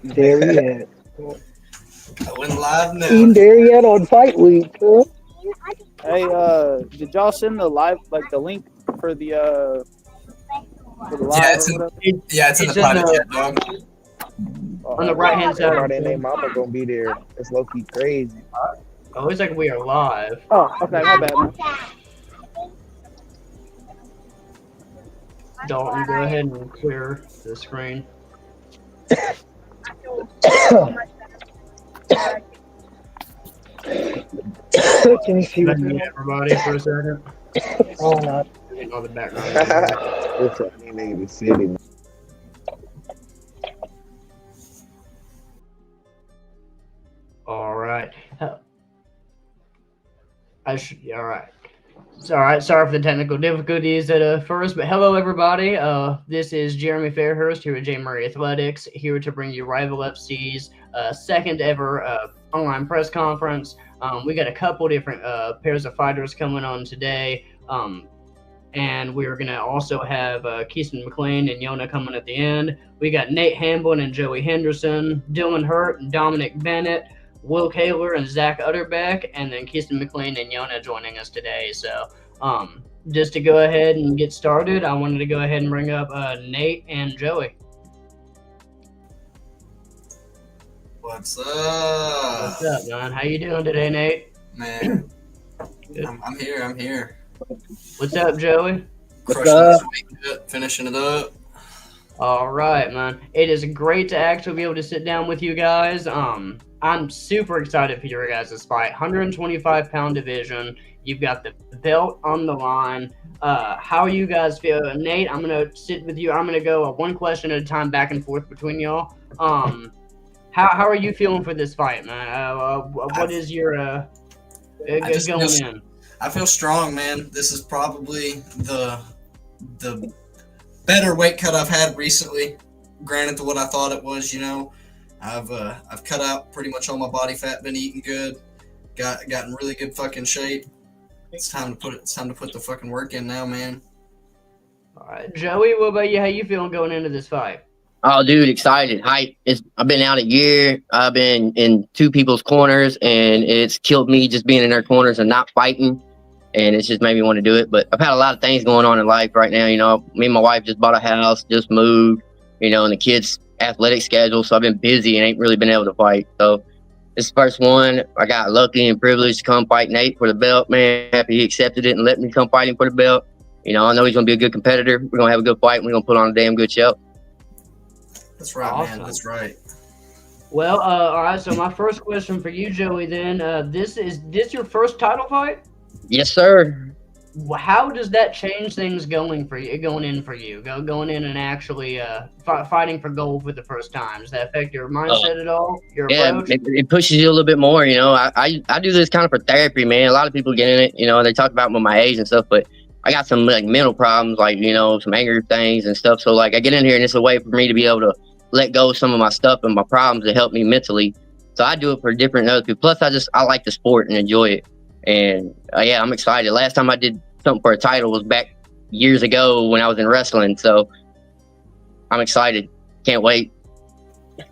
Dariette. I went live now. Team Dariette on Fight Week. Huh? Hey, did y'all send the live the link for the live? It's in the private chat, dog. On the right-hand side. Everybody and their mama gonna be there. It's low-key crazy. Oh, it's like we are live. Oh, okay, my bad, man. Dalton, go ahead and clear the screen. Can you see what everybody for a second? Oh, not. All the background. What's up, nigga? The city. All right. All right. Sorry for the technical difficulties at first, but hello everybody. This is Jeremy Fairhurst here at JMurrayAthletics, here to bring you Rival FC's second ever online press conference. We got a couple different pairs of fighters coming on today, and we're gonna also have Kestin McClain and Yona coming at the end. We got Nate Hamblin and Joey Henderson, Dylan Hurt and Dominic Bennett, Will Caylor and Zach Utterbeck, and then Kestin McClain and Yona joining us today. So just to go ahead and get started, I wanted to go ahead and bring up Nate and Joey. What's up? What's up, man? How you doing today, Nate? Man, I'm here. What's up, Joey? Crushing this week, finishing it up. All right, man. It is great to actually be able to sit down with you guys. I'm super excited for your guys' fight. 125-pound division. You've got the belt on the line. How are you guys feeling? Nate, I'm going to sit with you. I'm going to go one question at a time back and forth between y'all. How are you feeling for this fight, man? What is your going in? I feel strong, man. This is probably the better weight cut I've had recently. Granted to what I thought it was, you know. I've cut out pretty much all my body fat, been eating good, gotten really good fucking shape. It's time to put the fucking work in now, man. All right, Joey, what about you? How you feeling going into this fight? Oh, dude, excited, hype. I've been out a year. I've been in two people's corners, and it's killed me just being in their corners and not fighting. And it's just made me want to do it. But I've had a lot of things going on in life right now. You know, me and my wife just bought a house, just moved, you know, and the kids' athletic schedule. So I've been busy and ain't really been able to fight. So this is the first one. I got lucky and privileged to come fight Nate for the belt, man. Happy he accepted it and let me come fight him for the belt. You know, I know he's going to be a good competitor. We're going to have a good fight, and we're going to put on a damn good show. That's right, awesome. Man. That's right. Well, all right. So my first question for you, Joey, then, this your first title fight? Yes, sir. How does that change things going in for you, going in and actually fighting for gold for the first time? Does that affect your mindset at all? Your approach? It pushes you a little bit more. You know, I do this kind of for therapy, man. A lot of people get in it, you know, and they talk about my age and stuff, but I got some like mental problems, like, you know, some anger things and stuff. So like I get in here and it's a way for me to be able to let go of some of my stuff and my problems to help me mentally. So I do it for different other people. Plus I like the sport and enjoy it. And yeah, I'm excited. Last time I did something for a title was back years ago when I was in wrestling. So I'm excited. Can't wait.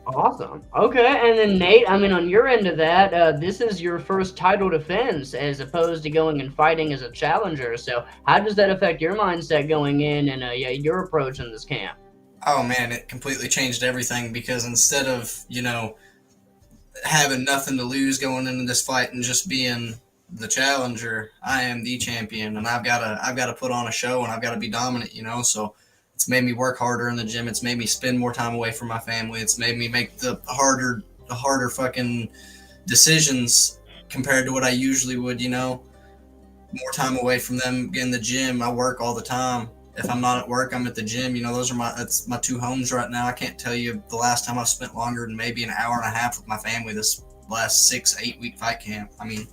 Awesome. Okay. And then Nate, I mean, on your end of that, this is your first title defense as opposed to going and fighting as a challenger. So how does that affect your mindset going in and your approach in this camp? Oh man, it completely changed everything because instead of, you know, having nothing to lose going into this fight and just being the challenger, I am the champion, and I've got to put on a show, and I've got to be dominant, you know. So it's made me work harder in the gym. It's made me spend more time away from my family. It's made me make the harder fucking decisions compared to what I usually would, you know. More time away from them in the gym. I work all the time. If I'm not at work, I'm at the gym. You know, that's my two homes right now. I can't tell you the last time I've spent longer than maybe an hour and a half with my family this last 6-8 week fight camp. I mean,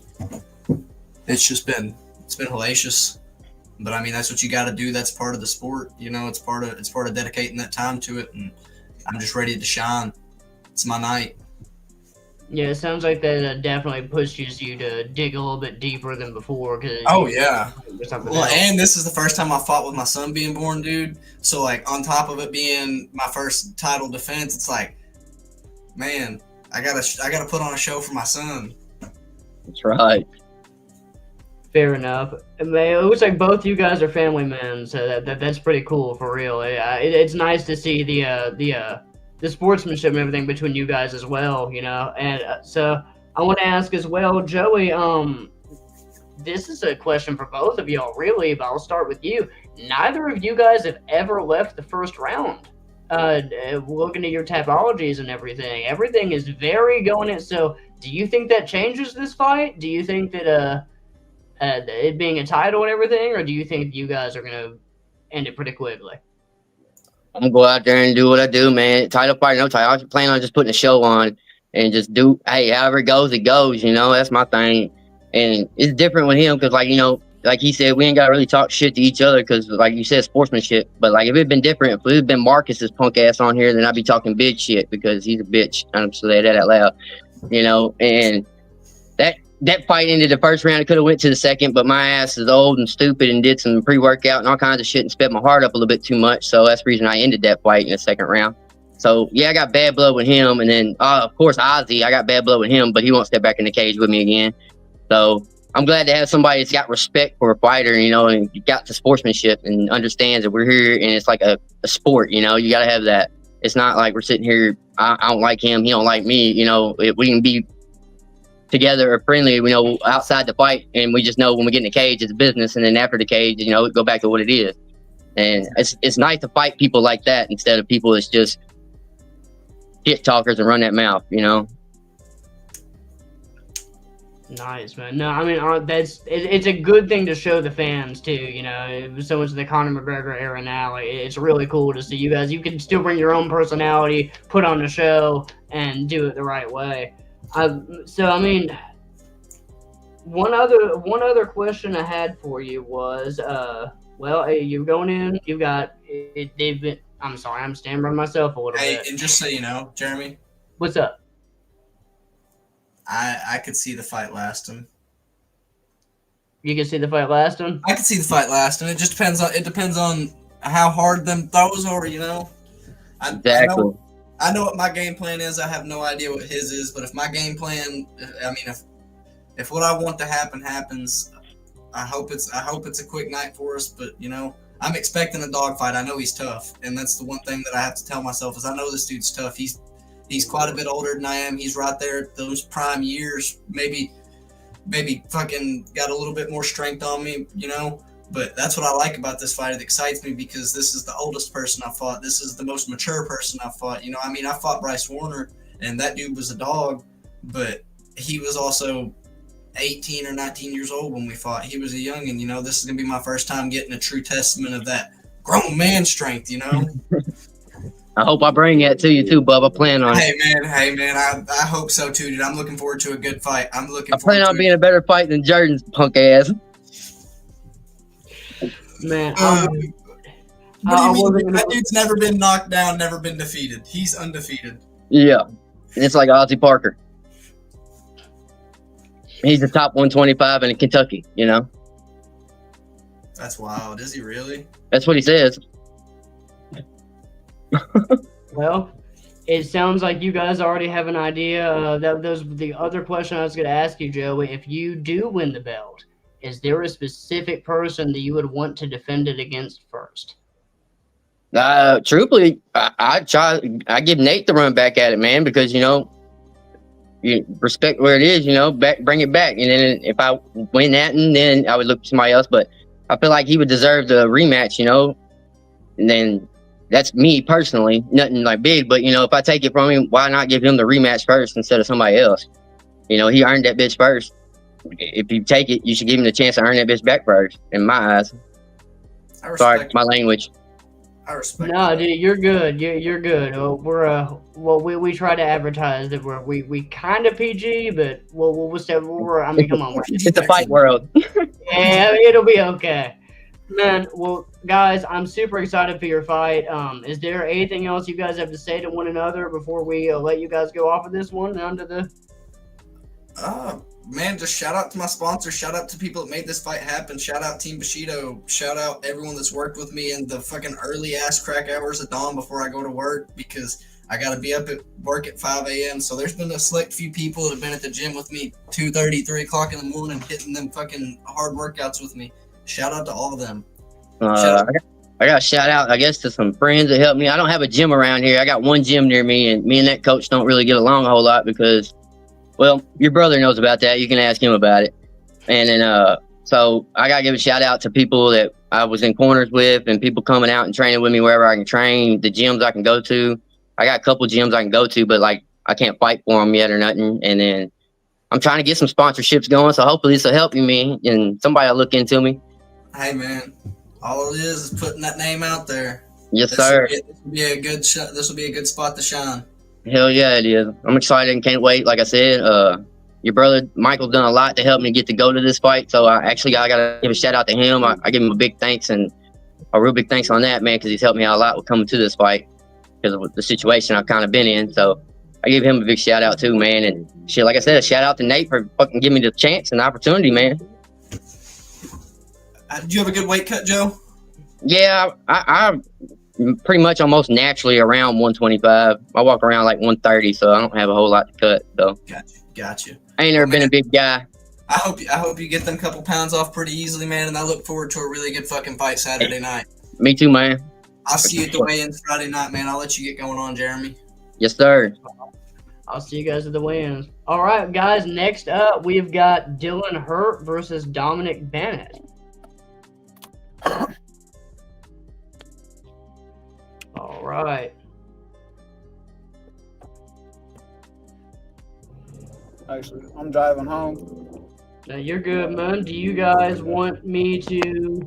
it's been hellacious, but I mean, that's what you got to do. That's part of the sport. You know, it's part of dedicating that time to it. And I'm just ready to shine. It's my night. Yeah, it sounds like that definitely pushes you to dig a little bit deeper than before. Oh, yeah. Well, and this is the first time I fought with my son being born, dude. So, like, on top of it being my first title defense, it's like, man, I gotta put on a show for my son. That's right. Fair enough. Man, it looks like both you guys are family men, so that's pretty cool for real. It's nice to see the sportsmanship and everything between you guys as well, you know. And so I want to ask as well, Joey. This is a question for both of y'all, really, but I'll start with you. Neither of you guys have ever left the first round. Looking at your topologies and everything is very going in. So, do you think that changes this fight? Do you think that it being a title and everything, or do you think you guys are gonna end it pretty quickly? I'm gonna go out there and do what I do, man. Title fight, no title. I was planning on just putting a show on and just do, hey, however it goes, you know. That's my thing. And it's different with him because, like, you know, like he said, we ain't got to really talk shit to each other because, like you said, sportsmanship. But, like, if it had been different, if it had been Marcus's punk ass on here, then I'd be talking big shit because he's a bitch. I'm saying that out loud, you know. And that fight ended the first round. It could have went to the second, but my ass is old and stupid and did some pre-workout and all kinds of shit and sped my heart up a little bit too much. So that's the reason I ended that fight in the second round. So, yeah, I got bad blood with him. And then, of course, Ozzy, I got bad blood with him, but he won't step back in the cage with me again. So I'm glad to have somebody that's got respect for a fighter, you know, and got the sportsmanship and understands that we're here and it's like a sport, you know. You got to have that. It's not like we're sitting here, I don't like him, he don't like me, you know. We can be together or friendly, you know, outside the fight, and we just know when we get in the cage, it's business, and then after the cage, you know, we go back to what it is. And it's nice to fight people like that instead of people that's just shit talkers and run that mouth, you know. Nice, man. No, I mean, it's a good thing to show the fans too. You know, it was so much of the Conor McGregor era now. Like, it's really cool to see you guys. You can still bring your own personality, put on the show, and do it the right way. So, I mean, one other question I had for you was, well, hey, you're going in. You got they've been. I'm sorry, I'm stammering myself a little bit. Hey, and just so you know, Jeremy, what's up? I could see the fight lasting. You can see the fight lasting? I could see the fight lasting. It just depends on how hard them throws are, you know. Exactly. I know what my game plan is. I have no idea what his is, but if my game plan, I mean, if what I want to happen happens, I hope it's a quick night for us. But you know, I'm expecting a dogfight. I know he's tough, and that's the one thing that I have to tell myself is I know this dude's tough. He's quite a bit older than I am. He's right there at those prime years. Maybe fucking got a little bit more strength on me, you know. But that's what I like about this fight. It excites me because this is the oldest person I fought. This is the most mature person I fought. You know, I mean, I fought Bryce Warner, and that dude was a dog, but he was also 18 or 19 years old when we fought. He was a youngin', you know. This is going to be my first time getting a true testament of that grown man strength, you know. I hope I bring that to you too, Bub. I plan on it. Hey man, I hope so too, dude. I'm looking forward to a good fight. I plan on being a better fight than Jordan's punk ass. Man, what do you mean? That dude's never been knocked down, never been defeated. He's undefeated. Yeah, and it's like Ozzy Parker. He's the top 125 in Kentucky, you know. That's wild. Is he really? That's what he says. Well, it sounds like you guys already have an idea. That was the other question I was going to ask you, Joey. If you do win the belt, is there a specific person that you would want to defend it against first? Truthfully, I give Nate the run back at it, man, because, you know, you respect where it is, you know, bring it back. And then if I win that, and then I would look for somebody else. But I feel like he would deserve the rematch, you know. And then that's me personally, nothing like big. But, you know, if I take it from him, why not give him the rematch first instead of somebody else? You know, he earned that bitch first. If you take it, you should give him the chance to earn that bitch back first, in my eyes. Sorry, my language. I respect. No, dude, you're good. You're good. We try to advertise that we kind of PG, but I mean, come on, it's a fight world. Yeah, it'll be okay, man. Well, guys, I'm super excited for your fight. Is there anything else you guys have to say to one another before we let you guys go off of this one onto the? man, just shout out to my sponsors. Shout out to people that made this fight happen. Shout out Team Bushido. Shout out everyone that's worked with me in the fucking early ass crack hours of dawn before I go to work, because I got to be up at work at 5 a.m. So there's been a select few people that have been at the gym with me 2:30, 3 o'clock in the morning, hitting them fucking hard workouts with me. Shout out to all of them. I got a shout out, I guess, to some friends that helped me. I don't have a gym around here. I got one gym near me, and me and that coach don't really get along a whole lot because, well, your brother knows about that. You can ask him about it. And then, so I got to give a shout out to people that I was in corners with and people coming out and training with me wherever I can train, the gyms I can go to. I got a couple gyms I can go to, but like I can't fight for them yet or nothing. And then I'm trying to get some sponsorships going, so hopefully this will help me and somebody will look into me. Hey, man. All it is putting that name out there. Yes, sir. This will be a good This will be a good spot to shine. Hell yeah, it is. I'm excited and can't wait. Like I said, your brother Michael's done a lot to help me get to go to this fight. So I gotta give a shout out to him. I give him a big thanks and a real big thanks on that, man, because he's helped me out a lot with coming to this fight because of the situation I've kind of been in. So I give him a big shout out too, man. And shit, like I said, a shout out to Nate for fucking giving me the chance and the opportunity, man. Do you have a good weight cut, Joe? Yeah, I'm pretty much almost naturally around 125. I walk around like 130, so I don't have a whole lot to cut. So Gotcha. I ain't never been a big guy. I hope you get them couple pounds off pretty easily, man. And I look forward to a really good fucking fight Saturday night. Me too, man. I'll see you at the weigh-ins Friday night, man. I'll let you get going on, Jeremy. Yes, sir. I'll see you guys at the weigh-ins. All right, guys. Next up, we've got Dylan Hurt versus Dominic Bennett. All right. Actually, I'm driving home. Now you're good, man. Do you guys want me to?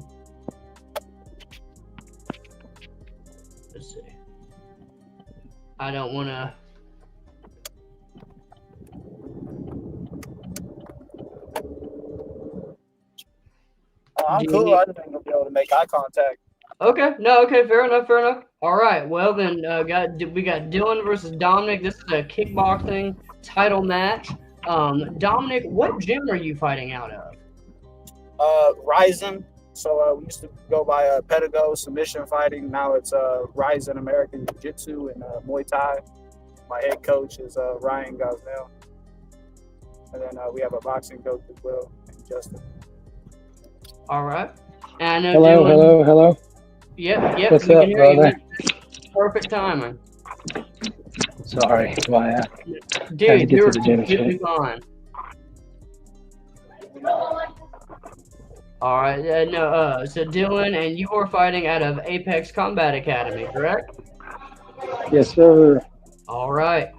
Let's see. I don't want to. I'm cool. I just ain't gonna be able to make eye contact. Okay. No. Okay. Fair enough. All right. Well then, we got Dylan versus Dominic. This is a kickboxing title match. Dominic, what gym are you fighting out of? Ryzen. So we used to go by Pedigo submission fighting. Now it's Ryzen American Jiu-Jitsu and Muay Thai. My head coach is Ryan Gosnell. And then we have a boxing coach as well, Justin. All right. And Hello. Yep. What's we up, can hear brother? you. Perfect timing. Sorry, why? Dude, you're to the gym completely fine. All right. So Dylan, and you are fighting out of Apex Combat Academy, correct? Yes, sir. All right.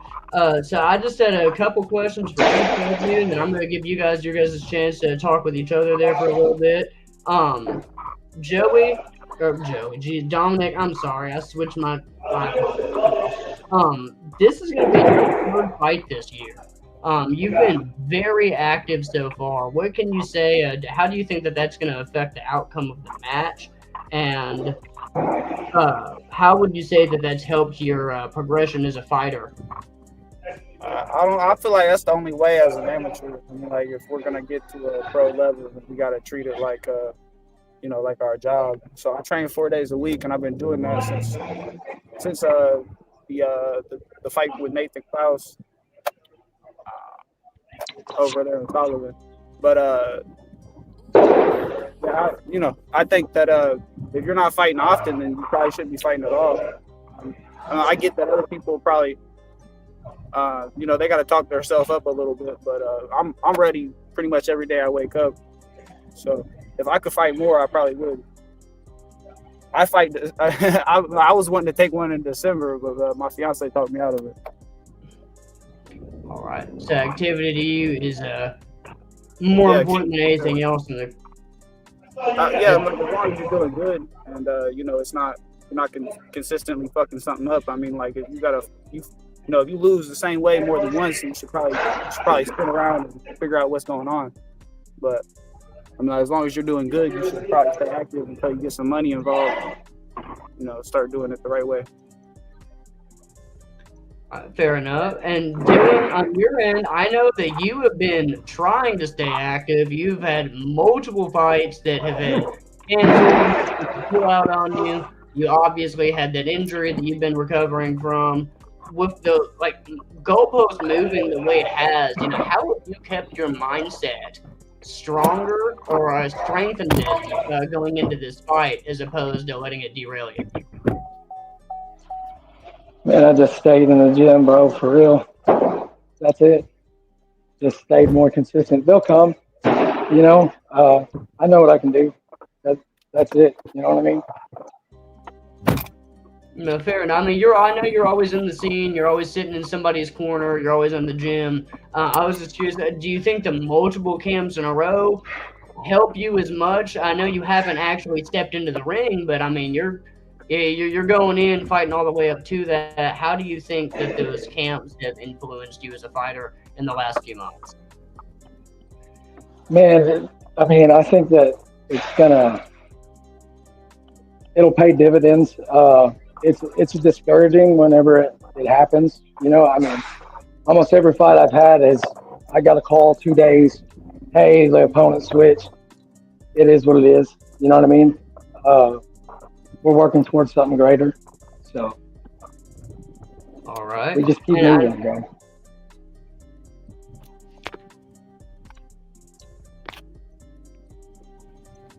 So I just had a couple questions for each of you, and then I'm going to give you guys your guys' chance to talk with each other there for a little bit. Dominic, I'm sorry, I switched my this is going to be your third fight this year. You've been very active so far. What can you say? How do you think that that's going to affect the outcome of the match? And how would you say that that's helped your progression as a fighter? I feel like that's the only way as an amateur. I mean, like if we're gonna get to a pro level, we gotta treat it like like our job. So I train 4 days a week, and I've been doing that since the fight with Nathan Klaus over there in Sullivan. But I think that if you're not fighting often, then you probably shouldn't be fighting at all. I get that other people probably. They got to talk themselves up a little bit, but I'm ready pretty much every day I wake up. So if I could fight more, I probably would. I was wanting to take one in December, but my fiance talked me out of it. All right. So activity to you is more important than anything else in the. As long as you're doing good, and it's not you're not consistently fucking something up. I mean, like if you lose the same way more than once, you should probably spin around and figure out what's going on. But I mean, as long as you're doing good, you should probably stay active until you get some money involved. Start doing it the right way. Fair enough. And Dylan, on your end, I know that you have been trying to stay active. You've had multiple fights that have had canceled, pull out on you. You obviously had that injury that you've been recovering from. With the goalpost moving the way it has, how have you kept your mindset stronger or strengthened it going into this fight as opposed to letting it derail you? Man, I just stayed in the gym, bro, for real. That's it. Just stayed more consistent. They'll come, I know what I can do. That's it. You know what I mean? No, fair enough. I mean, I know you're always in the scene. You're always sitting in somebody's corner. You're always in the gym. I was just curious. Do you think the multiple camps in a row help you as much? I know you haven't actually stepped into the ring, but I mean, you're going in, fighting all the way up to that. How do you think that those camps have influenced you as a fighter in the last few months? Man, I mean, I think that it'll pay dividends. It's discouraging whenever it happens. I mean, almost every fight I've had is I got a call 2 days. Hey, the opponent switched. It is what it is. You know what I mean? We're working towards something greater. So, all right. We just keep moving, bro.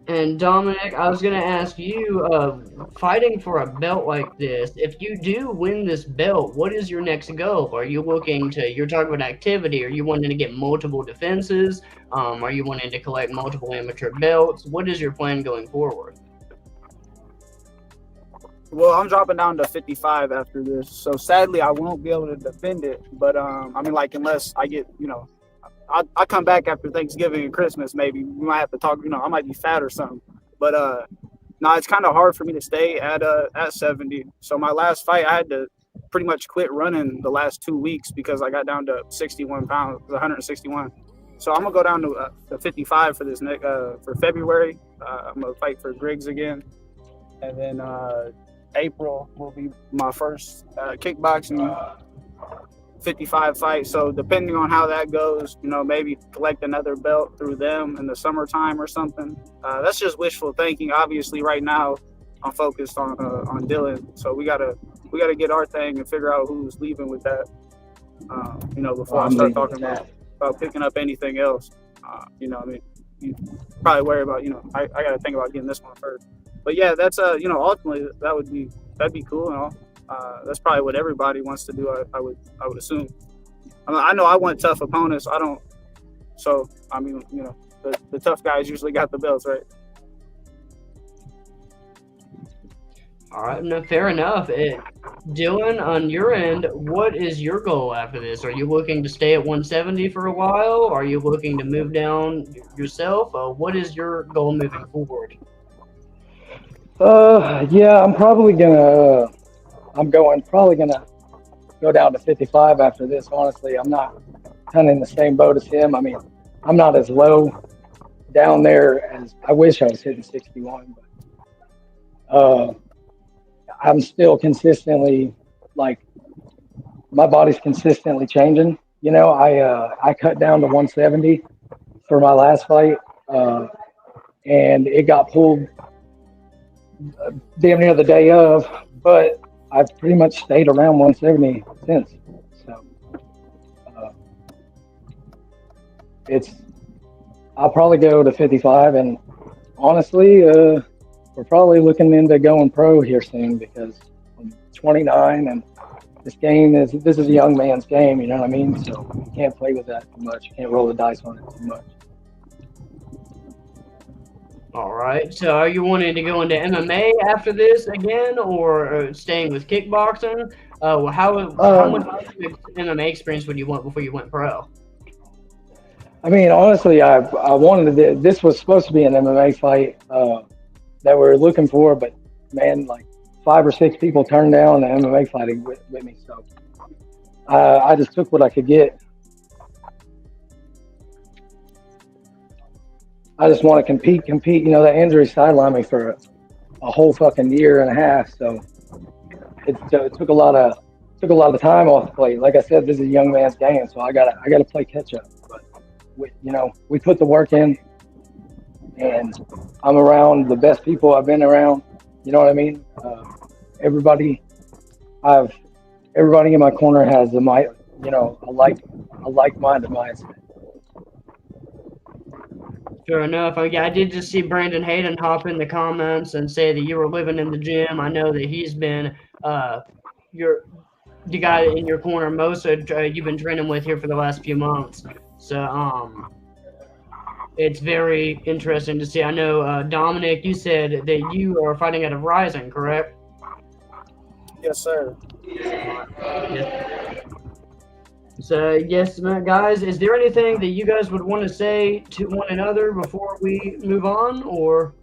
And Dominic, I was going to ask you, fighting for a belt like this, if you do win this belt, what is your next goal? Are you you're talking about activity, are you wanting to get multiple defenses? Are you wanting to collect multiple amateur belts? What is your plan going forward? Well, I'm dropping down to 55 after this, so sadly I won't be able to defend it. But I mean, unless I get, I come back after Thanksgiving and Christmas, maybe we might have to talk. I might be fat or something. But no, it's kind of hard for me to stay at 70. So my last fight, I had to pretty much quit running the last 2 weeks because I got down to 61 pounds, 161. So I'm gonna go down to 55 for this for February. I'm gonna fight for Griggs again, and then April will be my first kickboxing 55 fight. So depending on how that goes, maybe collect another belt through them in the summertime or something. That's just wishful thinking. Obviously, right now I'm focused on Dylan. So we gotta get our thing and figure out who's leaving with that. Before I start talking about picking up anything else. I mean, you probably worry about. I gotta think about getting this one first. But yeah, that's ultimately that'd be cool and all. That's probably what everybody wants to do. I would assume. I know I want tough opponents. I don't. So I mean, the tough guys usually got the belts, right? All right, no, fair enough. Dylan, on your end, what is your goal after this? Are you looking to stay at 170 for a while? Are you looking to move down yourself? What is your goal moving forward? Yeah, I'm probably gonna go down to 55 after this. Honestly, I'm not kind of in the same boat as him. I mean, I'm not as low down there as I wish I was hitting 61, but I'm still consistently my body's consistently changing. I cut down to 170 for my last fight, and it got pulled damn near the day of, but I've pretty much stayed around 170 since. So I'll probably go to 55, and honestly, we're probably looking into going pro here soon because I'm 29 and this is a young man's game, you know what I mean? So you can't play with that too much. You can't roll the dice on it too much. All right. So are you wanting to go into MMA after this again or staying with kickboxing? How much MMA experience would you want before you went pro? I mean, honestly, I wanted to. This was supposed to be an MMA fight that we were looking for, but man, 5 or 6 people turned down the MMA fighting with me. So I just took what I could get. I just want to compete. That injury sidelined me for a whole fucking year and a half. So it took a lot of took a lot of time off the plate. Like I said, this is a young man's game, so I gotta play catch up. But we put the work in, and I'm around the best people I've been around. You know what I mean? Everybody in my corner has a like-minded mindset. Sure enough. I did just see Brandon Hayden hop in the comments and say that you were living in the gym. I know that he's been the guy in your corner most you've been training with here for the last few months. So it's very interesting to see. I know Dominic, you said that you are fighting out of Rising, correct? Yes, sir. So, yes, guys, is there anything that you guys would want to say to one another before we move on, or?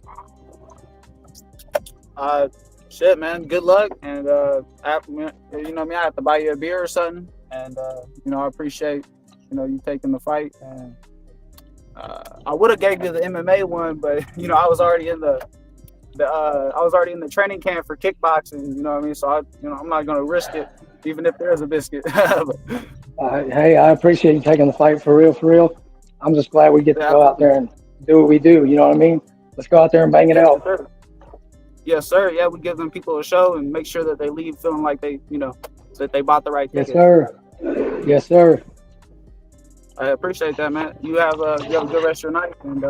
Shit, man. Good luck, and I have to buy you a beer or something, and I appreciate you taking the fight, and I would have gave you the MMA one, but I was already in the training camp for kickboxing. You know what I mean? So I'm not gonna risk it, even if there's a biscuit. Hey, I appreciate you taking the fight for real. I'm just glad we get to go out there and do what we do. You know what I mean? Let's go out there and bang it out. Sir. Yes, sir. Yeah, we give them people a show and make sure that they leave feeling like they, that they bought the right ticket. Yes, sir. I appreciate that, man. You have a good rest of your night, and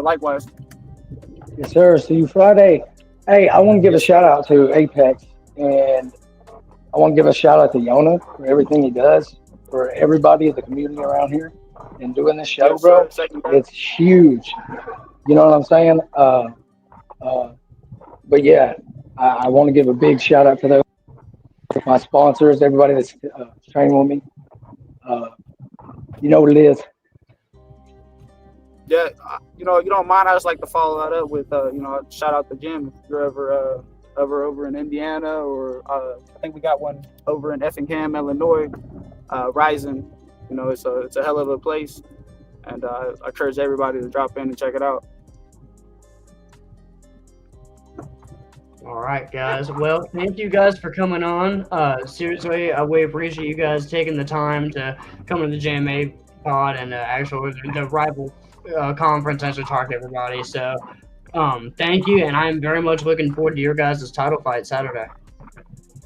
likewise. Yes, sir. See you Friday. Hey, I want to give a shout out to Apex, and I want to give a shout out to Yona for everything he does for everybody in the community around here and doing this show, bro. It's huge. You know what I'm saying? But yeah, I want to give a big shout out to those, my sponsors, everybody that's training with me. You know what it is. Yeah, you don't mind. I just like to follow that up with, shout out the gym if you're ever over in Indiana, or I think we got one over in Effingham, Illinois, Rising. It's a hell of a place, and I encourage everybody to drop in and check it out. All right, guys. Well, thank you guys for coming on. Seriously, we appreciate you guys taking the time to come to the JMA pod and actually the rival conference and to talk to everybody. So, thank you, and I'm very much looking forward to your guys' title fight Saturday.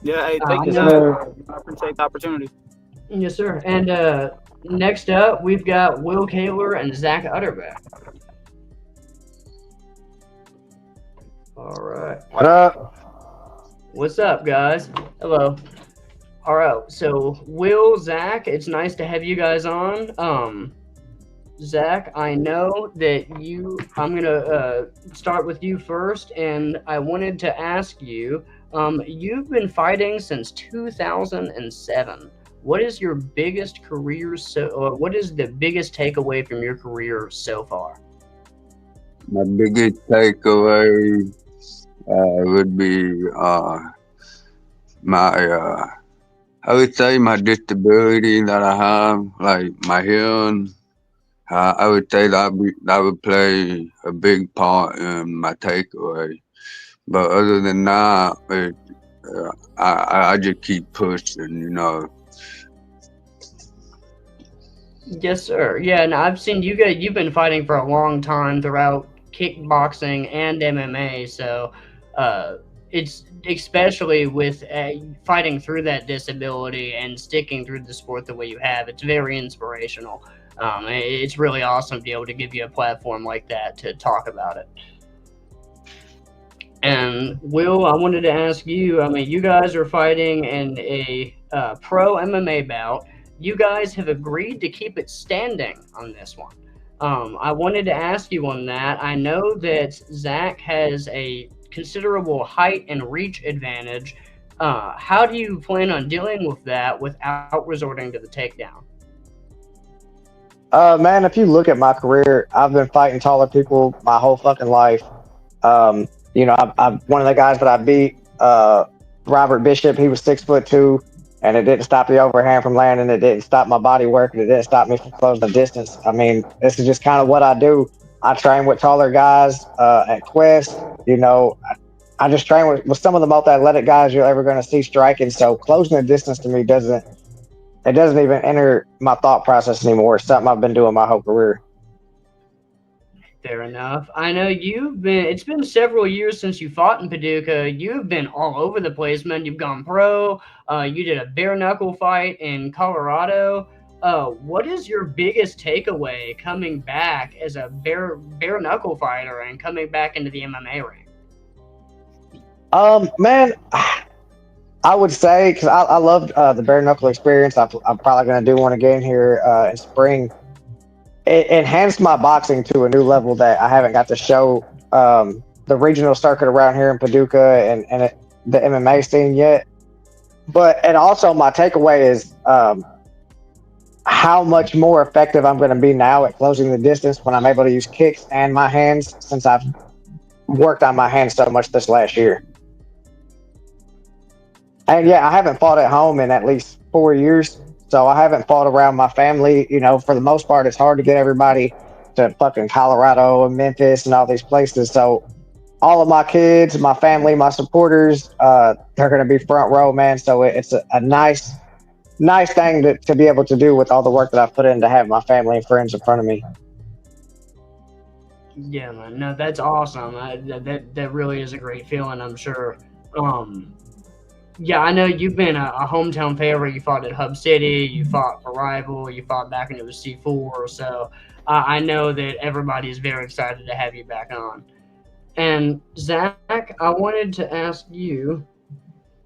Yeah, hey, thank you, sir. I appreciate the opportunity. Yes, sir. And next up, we've got Will Caylor and Zach Utterbeck. All right. What up? What's up, guys? Hello. All right. So, Will, Zach, it's nice to have you guys on. Zach, I know that I'm going to start with you first, and I wanted to ask you, you've been fighting since 2007. What is your biggest career, what is the biggest takeaway from your career so far? My biggest takeaway would be I would say my disability that I have, like my hearing. I would say that would play a big part in my takeaway. But other than that, I just keep pushing, Yes, sir. Yeah, and I've seen you've been fighting for a long time throughout kickboxing and MMA, so it's especially with fighting through that disability and sticking through the sport the way you have, it's very inspirational. It's really awesome to be able to give you a platform like that to talk about it. And Will, I wanted to ask you, you guys are fighting in a pro MMA bout. You guys have agreed to keep it standing on this one. I wanted to ask you on that. I know that Zach has a considerable height and reach advantage. How do you plan on dealing with that without resorting to the takedown? Man, if you look at my career, I've been fighting taller people my whole fucking life. I'm one of the guys that I beat, Robert Bishop. He was 6'2", and it didn't stop the overhand from landing. It didn't stop my body work. It didn't stop me from closing the distance. This is just kind of what I do. I train with taller guys at Quest. I just train with some of the most athletic guys you're ever going to see striking. So closing the distance to me doesn't even enter my thought process anymore. It's something I've been doing my whole career. Fair enough. I know it's been several years since you fought in Paducah. You've been all over the place, man. You've gone pro. You did a bare knuckle fight in Colorado. What is your biggest takeaway coming back as a bare knuckle fighter and coming back into the MMA ring? Man, I would say, because I loved the bare knuckle experience. I'm probably going to do one again here in spring. It enhanced my boxing to a new level that I haven't got to show the regional circuit around here in Paducah and the MMA scene yet. And also my takeaway is how much more effective I'm going to be now at closing the distance when I'm able to use kicks and my hands, since I've worked on my hands so much this last year. And yeah, I haven't fought at home in at least 4 years. So I haven't fought around my family. You know, for the most part, it's hard to get everybody to fucking Colorado and Memphis and all these places. So all of my kids, my family, my supporters, they're going to be front row, man. So it's a nice thing to be able to do with all the work that I've put in to have my family and friends in front of me. Yeah, man. No, that's awesome. That really is a great feeling, I'm sure. Yeah, I know you've been a hometown favorite. You fought at Hub City, you fought for Rival, you fought back when it was C4. So I know that everybody is very excited to have you back on. And Zach, I wanted to ask you,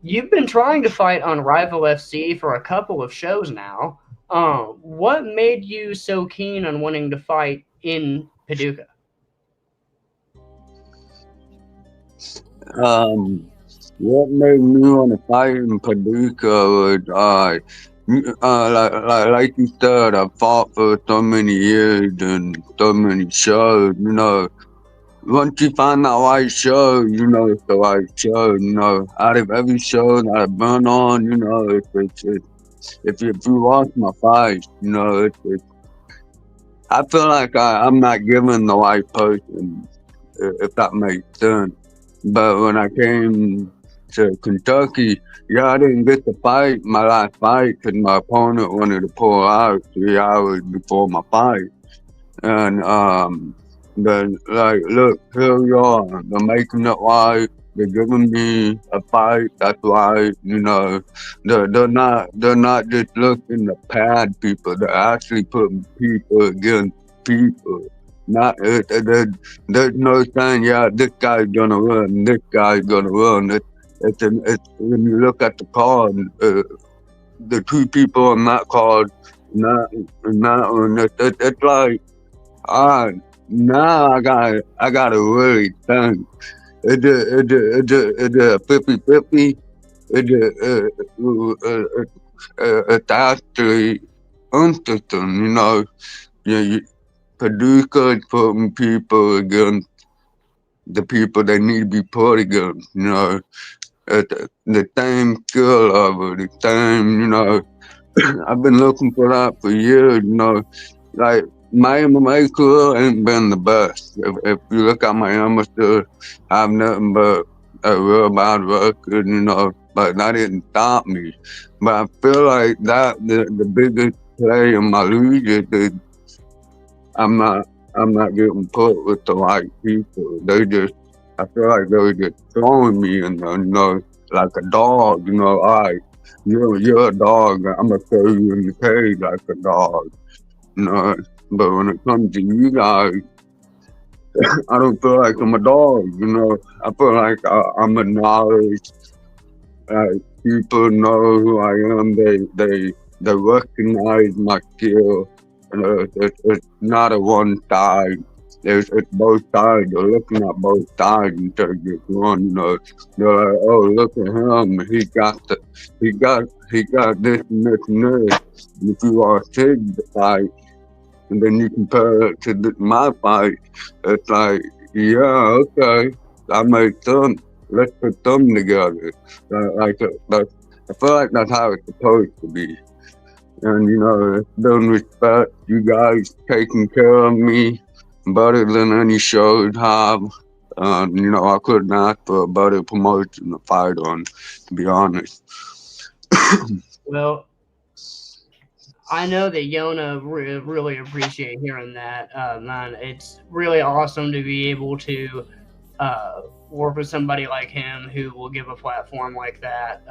you've been trying to fight on Rival FC for a couple of shows now. What made you so keen on wanting to fight in Paducah? What made me want to fight in Paducah was like you said, I fought for so many years and so many shows. You know, once you find that right show, you know it's the right show. You know, out of every show that I've been on, you know, if you watch my fights, you know, I feel like I'm not giving the right person, if that makes sense. But when I came to Kentucky, yeah, I didn't get to fight my last fight because my opponent wanted to pull out 3 hours before my fight. And then, like, look, here we are. They're making it right. They're giving me a fight that's right. You know, they're not just looking to pad people. They're actually putting people against people. Not there's no saying, yeah, this guy's gonna win, this guy's gonna win. It's when you look at the card, the two people on that card, not on it. It's like, now I gotta really think. It's a 50-50. It's actually interesting, you know. Paducah is putting people against the people they need to be put against, you know. The same skill level, the same, you know. I've been looking for that for years, you know. Like, my MMA career ain't been the best. If you look at my amateur, I have nothing but a real bad record, you know. But that didn't stop me. But I feel like that the biggest play in my losing is I'm not getting put with the right people. I feel like they were just throwing me in there, you know, like a dog, you know, all right, you're a dog, I'm gonna throw you in the cage like a dog, you know. But when it comes to you guys, I don't feel like I'm a dog, you know. I feel like I'm acknowledged. People know who I am. They recognize my skill. It's not a one side. It's both sides. They're looking at both sides instead of just one. You know, they're like, oh, look at him. He got this and this and this. And if you are Tig the fight, and then you compare it to my fight, it's like, yeah, okay, that makes sense. Let's put them together. I feel like that's how it's supposed to be. And, you know, it's been respect. You guys taking care of me better than any shows have. You know, I couldn't ask for a better promotion to fight on, to be honest. Well, I know that Yona really appreciate hearing that, man. It's really awesome to be able to work with somebody like him who will give a platform like that.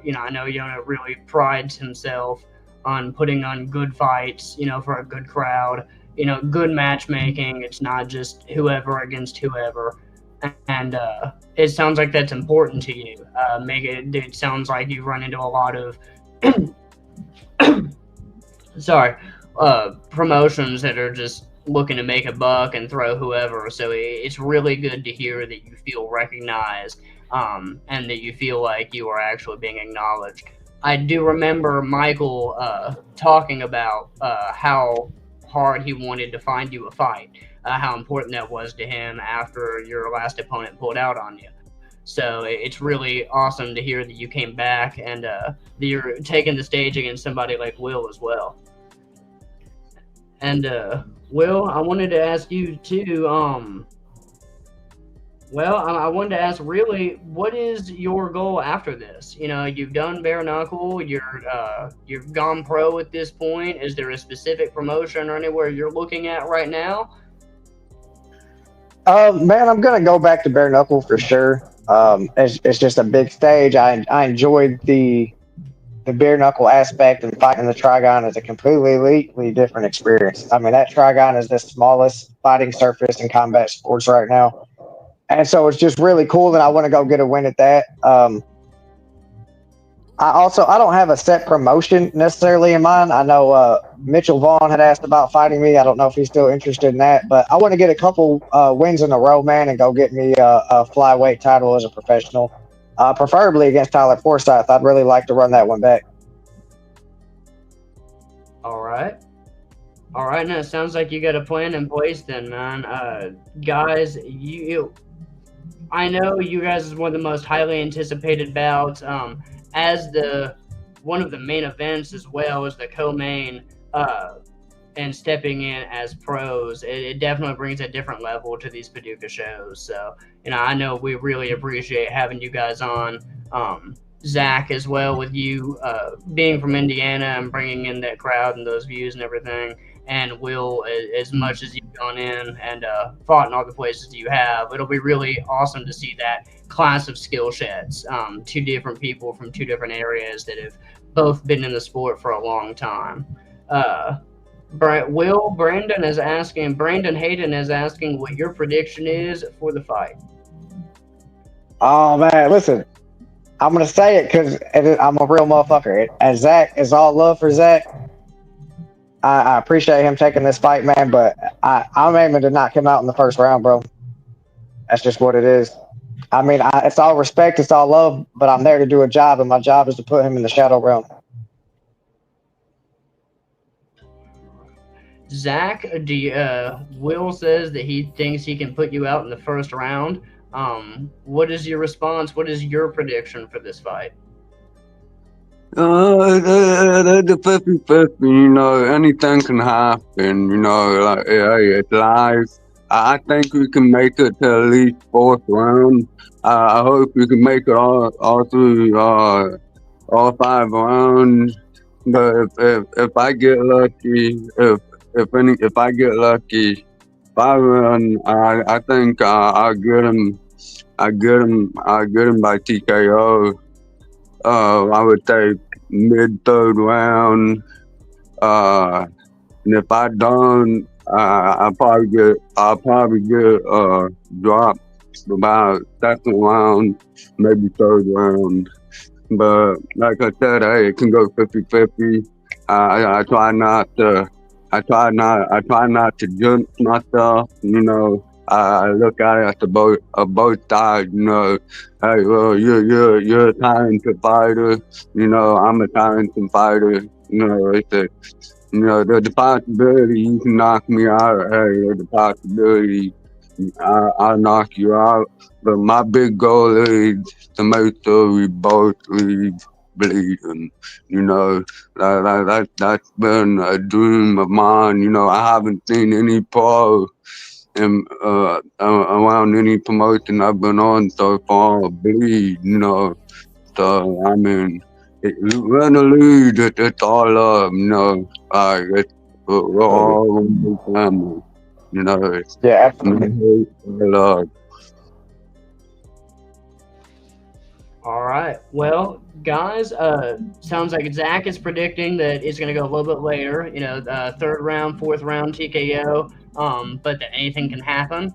You know, I know Yona really prides himself on putting on good fights, you know, for a good crowd, you know, good matchmaking. It's not just whoever against whoever. And it sounds like that's important to you. It sounds like you run into a lot of promotions that are just looking to make a buck and throw whoever. So it's really good to hear that you feel recognized, and that you feel like you are actually being acknowledged. I do remember Michael talking about how hard he wanted to find you a fight, how important that was to him after your last opponent pulled out on you. So it's really awesome to hear that you came back and that you're taking the stage against somebody like Will as well. And Will, I wanted to ask you too. I wanted to ask, really, what is your goal after this? You know, you've done bare knuckle. You've gone pro at this point. Is there a specific promotion or anywhere you're looking at right now? Man, I'm gonna go back to bare knuckle for sure. It's just a big stage. I enjoyed the bare knuckle aspect, and fighting the Trigon is a completely different experience. I mean, that Trigon is the smallest fighting surface in combat sports right now, and so it's just really cool that I want to go get a win at that. I don't have a set promotion necessarily in mind. I know Mitchell Vaughn had asked about fighting me. I don't know if he's still interested in that, but I want to get a couple wins in a row, man, and go get me a flyweight title as a professional, preferably against Tyler Forsyth. I'd really like to run that one back. All right. Now it sounds like you got a plan in place then, man. Guys, I know you guys is one of the most highly anticipated bouts. As one of the main events as well as the co-main, and stepping in as pros, it definitely brings a different level to these Paducah shows. So, you know, I know we really appreciate having you guys on. Zach as well, with you being from Indiana and bringing in that crowd and those views and everything. And Will, as much as you've gone in and fought in all the places you have, it'll be really awesome to see that class of skill sheds. Two different people from two different areas that have both been in the sport for a long time. Brandon Hayden is asking what your prediction is for the fight. Oh man, listen, I'm gonna say it because I'm a real motherfucker. And Zach is all love for Zach. I appreciate him taking this fight, man, but I'm aiming to knock him out in the first round, bro. That's just what it is. I mean, it's all respect, it's all love, but I'm there to do a job, and my job is to put him in the shadow realm. Zach, Will says that he thinks he can put you out in the first round. What is your response? What is your prediction for this fight? The 50-50, you know, anything can happen, you know, like, hey, it's live. I think we can make it to at least fourth round. I hope we can make it all through all 5 rounds. But if I get lucky, if I get lucky, 5 rounds, I think I'll get him. I get him by TKO. I would take mid-third round. And if I don't, I'll probably get dropped about second round, maybe third round. But like I said, hey, it can go 50-50. I try not to jinx myself, you know. I look at it at both sides, you know. Hey, well, you're a talented fighter, you know. I'm a talented fighter, you know. There's the possibility you can knock me out. Hey, there's the possibility I'll knock you out. But my big goal is to make sure we both leave bleeding. You know, that's been a dream of mine. You know, I haven't seen any pro around any promotion I've been on so far bleed, you know. So I mean, win or lose, it's all love, you know. We're all one big family, you know. It's Yeah, no hate, no love. All right. Well, guys, sounds like Zach is predicting that it's going to go a little bit later. You know, third round, fourth round TKO. But that anything can happen.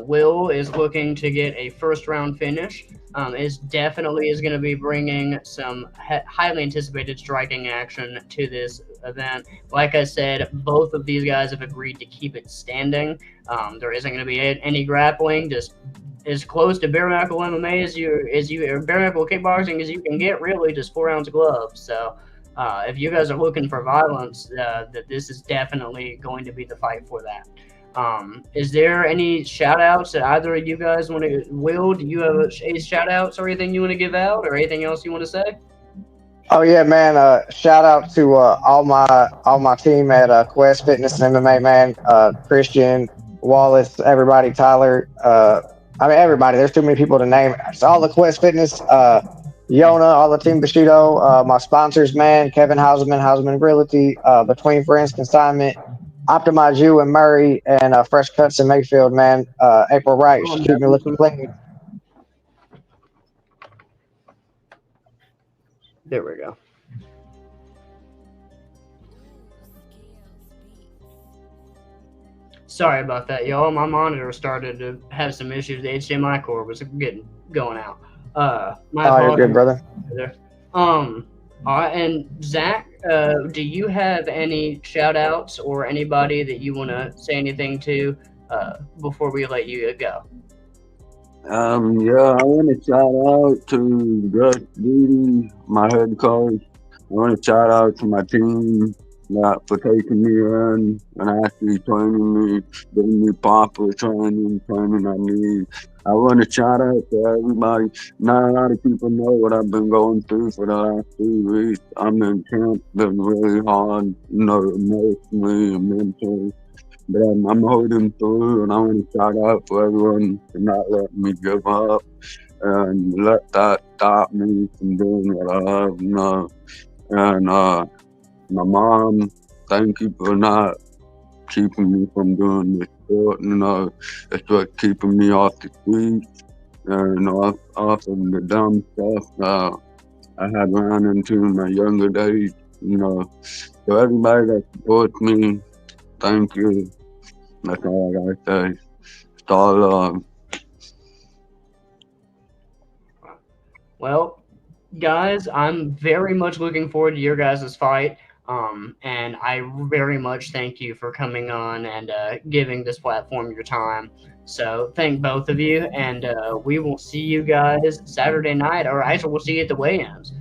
Will is looking to get a first round finish. Is definitely is going to be bringing some highly anticipated striking action to this event. Like I said, both of these guys have agreed to keep it standing. There isn't going to be any grappling. Just as close to bare knuckle MMA as you or bare knuckle kickboxing as you can get, really, just 4-ounce gloves. So if you guys are looking for violence, that this is definitely going to be the fight for that. Is there any shout outs that either of you guys want to? Will, do you have any shout outs or anything you want to give out or anything else you want to say? Oh yeah, man! Shout out to all my team at Quest Fitness MMA, man. Christian, Wallace, everybody, Tyler. I mean everybody. There's too many people to name. It's all the Quest Fitness, Yona, all the team Bushido, my sponsors, man. Kevin Hausman Realty, Between Friends Consignment, Optimize You and Murray, and Fresh Cuts in Mayfield, man. April Wright, she keep me looking clean. There we go. Sorry about that, y'all. My monitor started to have some issues. The HDMI cord was going out. You're good, brother. All right, and Zach, do you have any shout outs or anybody that you want to say anything to before we let you go? Yeah, I want to shout out to Gus Didi, my head coach. I want to shout out to my team for taking me in and actually training me, giving me proper training I need. I want to shout out to everybody. Not a lot of people know what I've been going through for the last 3 weeks. I'm in camp, been really hard, you know, emotionally and mentally. But I'm holding through, and I want to shout out for everyone for not letting me give up and let that stop me from doing what I love, you know. And my mom, thank you for not keeping me from doing this sport, you know. It's what keeping me off the streets and off of the dumb stuff I had run into in my younger days, you know. So everybody that supports me, thank you. That's all I gotta say. It's all love. Well, guys, I'm very much looking forward to your guys' fight. And I very much thank you for coming on and giving this platform your time. So thank both of you, and we will see you guys Saturday night, or actually we'll see you at the weigh-ins.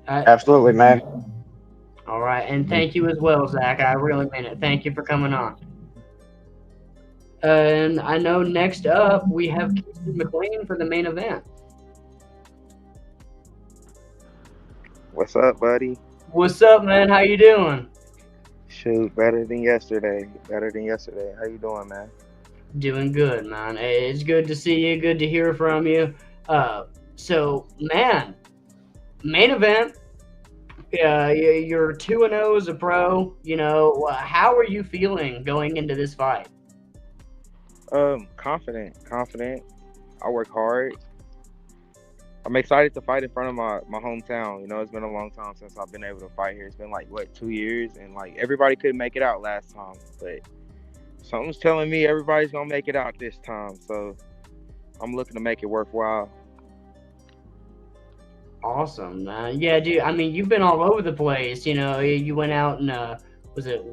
Absolutely, man. All right, and thank you as well, Zach. I really mean it. Thank you for coming on. And I know next up we have Kestin McClain for the main event. What's up, buddy? What's up, man? How you doing? Shoot, better than yesterday. How you doing, man? Doing good, man. Hey, it's good to see you. Good to hear from you. So, man, main event. You're 2-0 as a pro. You know, how are you feeling going into this fight? Confident. I work hard. I'm excited to fight in front of my hometown. You know, it's been a long time since I've been able to fight here. It's been like, 2 years? And like everybody couldn't make it out last time. But something's telling me everybody's going to make it out this time. So I'm looking to make it worthwhile. Awesome, man. Yeah, dude. I mean, you've been all over the place. You know, you went out and was it?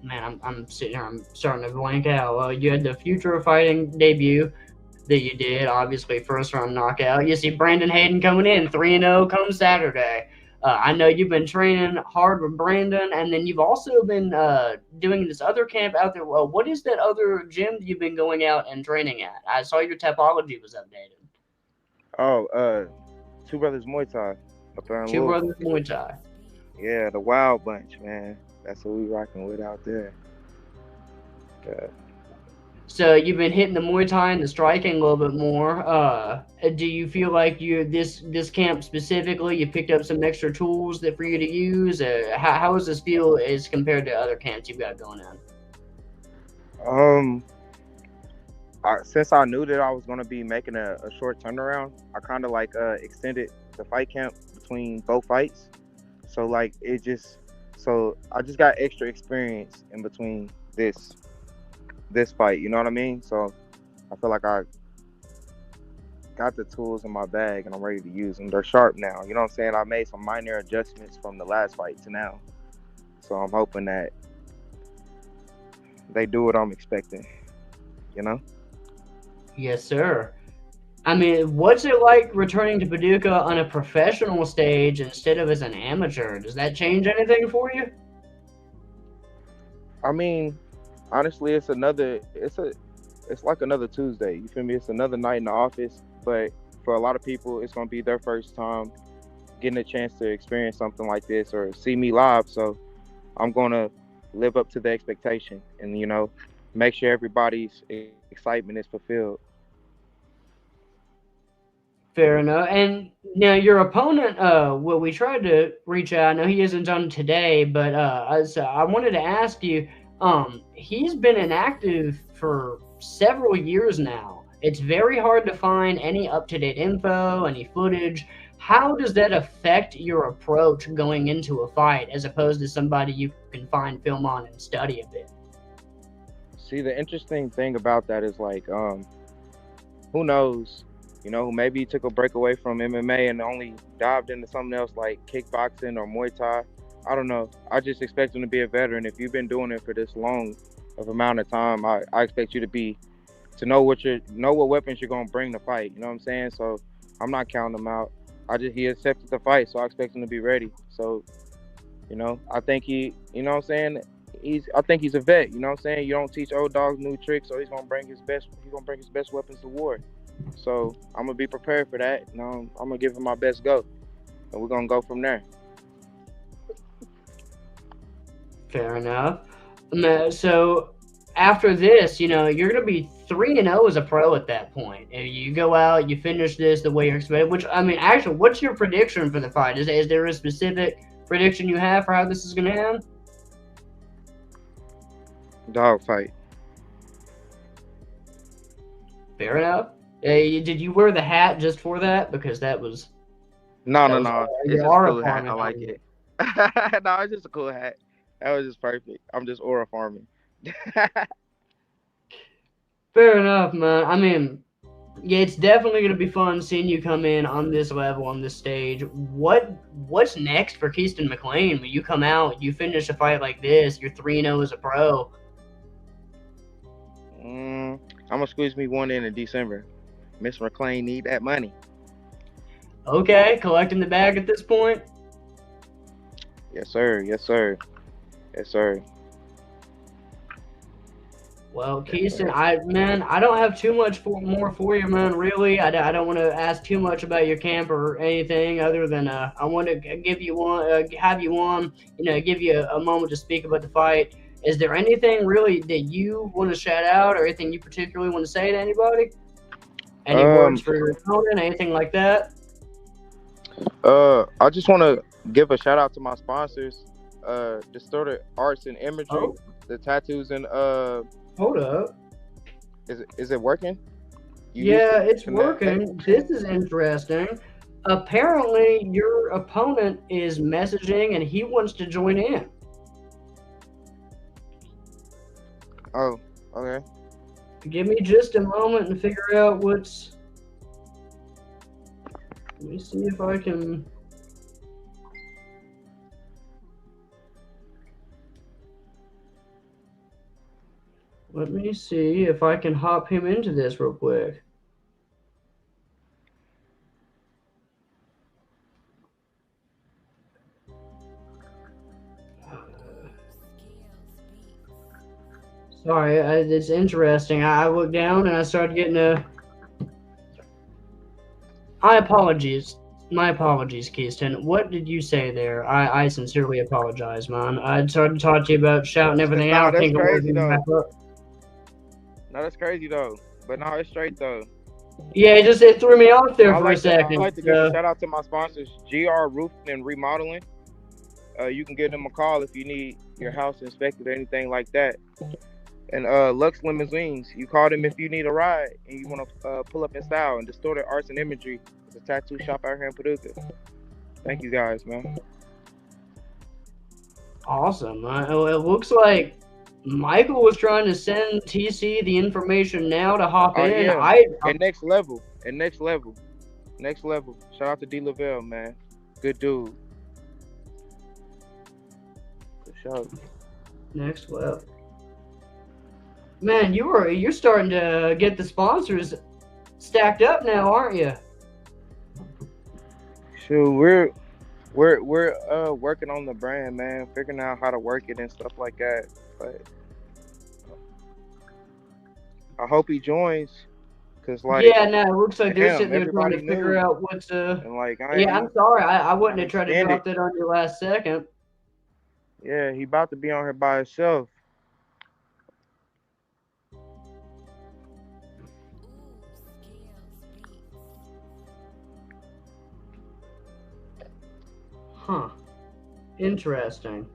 Man, I'm sitting here. I'm starting to blank out. You had the Future of Fighting debut that you did. Obviously, first round knockout. You see Brandon Hayden coming in 3-0 come Saturday. I know you've been training hard with Brandon, and then you've also been doing this other camp out there. Well, what is that other gym you've been going out and training at? I saw your topology was updated. Oh, Two Brothers Muay Thai. Up there in Two Louisville. Brothers Muay Thai. Yeah, the Wild Bunch, man. That's what we rocking with out there. So you've been hitting the Muay Thai and the striking a little bit more. Do you feel like this camp specifically, you picked up some extra tools that for you to use? How does this feel as compared to other camps you've got going on? Since I knew that I was gonna be making a short turnaround, I kind of like extended the fight camp between both fights. So like I just got extra experience in between this fight, you know what I mean? So I feel like I got the tools in my bag and I'm ready to use them. They're sharp now, you know what I'm saying? I made some minor adjustments from the last fight to now. So I'm hoping that they do what I'm expecting, you know? Yes, sir. I mean, what's it like returning to Paducah on a professional stage instead of as an amateur? Does that change anything for you? I mean, honestly, it's like another Tuesday. You feel me? It's another night in the office, but for a lot of people, it's gonna be their first time getting a chance to experience something like this or see me live. So I'm gonna live up to the expectation and, you know, make sure everybody's excitement is fulfilled. Fair enough. And now your opponent, well, we tried to reach out. I know he isn't on today, but I wanted to ask you, he's been inactive for several years now. It's very hard to find any up-to-date info, any footage. How does that affect your approach going into a fight as opposed to somebody you can find film on and study a bit? See, the interesting thing about that is like, who knows? You know, maybe he took a break away from MMA and only dived into something else like kickboxing or Muay Thai. I don't know. I just expect him to be a veteran. If you've been doing it for this long of amount of time, I expect you to know what weapons you're gonna bring to fight. You know what I'm saying? So I'm not counting him out. He accepted the fight, so I expect him to be ready. So, you know, I think you know what I'm saying? I think he's a vet. You know what I'm saying? You don't teach old dogs new tricks, so he's gonna bring his best weapons to war. So I'm gonna be prepared for that. You know, I'm gonna give him my best go, and we're gonna go from there. Fair enough. So after this, you know, you're gonna be 3-0 as a pro at that point. If you go out, you finish this the way you're expected. Which, I mean, actually, what's your prediction for the fight? Is there a specific prediction you have for how this is gonna end? Dog fight. Fair enough. Did you wear the hat just for that? Because that was... No. It's just a cool hat. I like it. No, it's just a cool hat. That was just perfect. I'm just aura farming. Fair enough, man. I mean, yeah, it's definitely going to be fun seeing you come in on this level, on this stage. What's next for Kestin McClain? When you come out, you finish a fight like this, you're 3-0 as a pro. I'm going to squeeze me one in December. Miss McClain need that money. Okay, collecting the bag at this point? Yes, sir. Yes, sir. Yes, sir. Well, Kestin, I don't have too much more for you, man. Really, I don't want to ask too much about your camp or anything other than I want to give you one, have you on, you know, give you a moment to speak about the fight. Is there anything really that you want to shout out, or anything you particularly want to say to anybody? Any words for your opponent, anything like that? I just want to give a shout out to my sponsors, Distorted Arts and Imagery, the tattoos and Hold up. Is it working? Yeah, it's working. This is interesting. Apparently, your opponent is messaging and he wants to join in. Oh, okay. Give me just a moment and figure out what's... Let me see if I can... Let me see if I can hop him into this real quick. Sorry, it's interesting. I looked down and I started getting a... My apologies, Kestin. What did you say there? I sincerely apologize, man. I started to talk to you about shouting everything out. That's crazy, though. No, that's crazy though. But no, it's straight though. Yeah, it threw me off there I for a like to, I second. like to give a shout out to my sponsors, GR Roofing and Remodeling. You can give them a call if you need your house inspected or anything like that. And Lux Limousines, you call them if you need a ride and you want to pull up in style. And Distorted Arts and Imagery, it's a tattoo shop out here in Paducah. Thank you guys, man. Awesome. It looks like Michael was trying to send TC the information now to hop in. Yeah. And next level. Shout out to D. Lavelle, man. Good dude. For sure. Next level. Man, you're starting to get the sponsors stacked up now, aren't you? Sure, we're working on the brand, man, figuring out how to work it and stuff like that. But I hope he joins, cause like yeah, no, it looks like they're sitting there trying to figure out what to. And like, I'm sorry, I wouldn't have tried to drop that on you last second. Yeah, he about to be on here by himself. Huh. Interesting.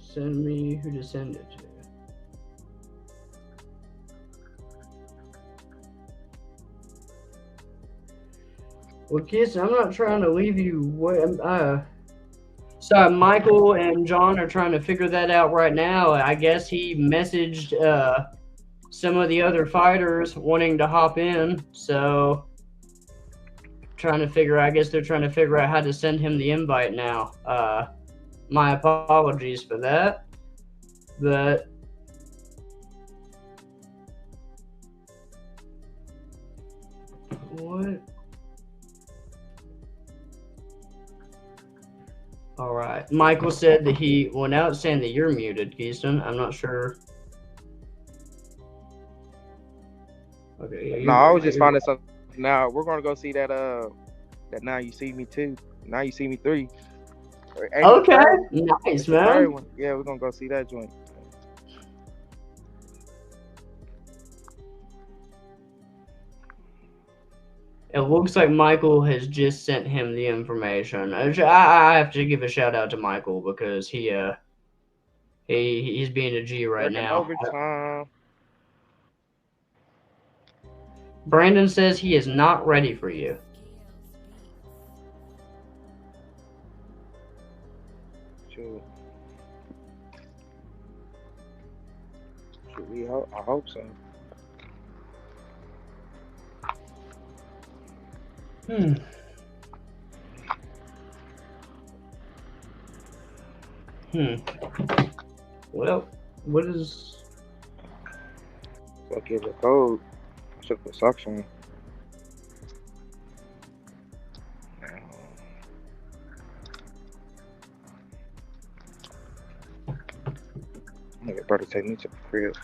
Send me who to send it to. Well, kids, I'm not trying to leave you. So Michael and John are trying to figure that out right now. I guess he messaged some of the other fighters wanting to hop in. So I guess they're trying to figure out how to send him the invite now. My apologies for that. But what? All right. Michael said that now it's saying that you're muted, Keyston. I'm not sure. Okay. Yeah, no, I was just finding something. Now we're gonna go see that that Now You See Me 2, Now You See Me 3. Okay, nice, man. Yeah, we're gonna go see that joint. It looks like Michael has just sent him the information. I have to give a shout out to Michael because he's being a G right now. Overtime. Brandon says he is not ready for you. Sure. I hope so. Well, what is... So give a code. I took the suction. I'm gonna get brother take me to the crib.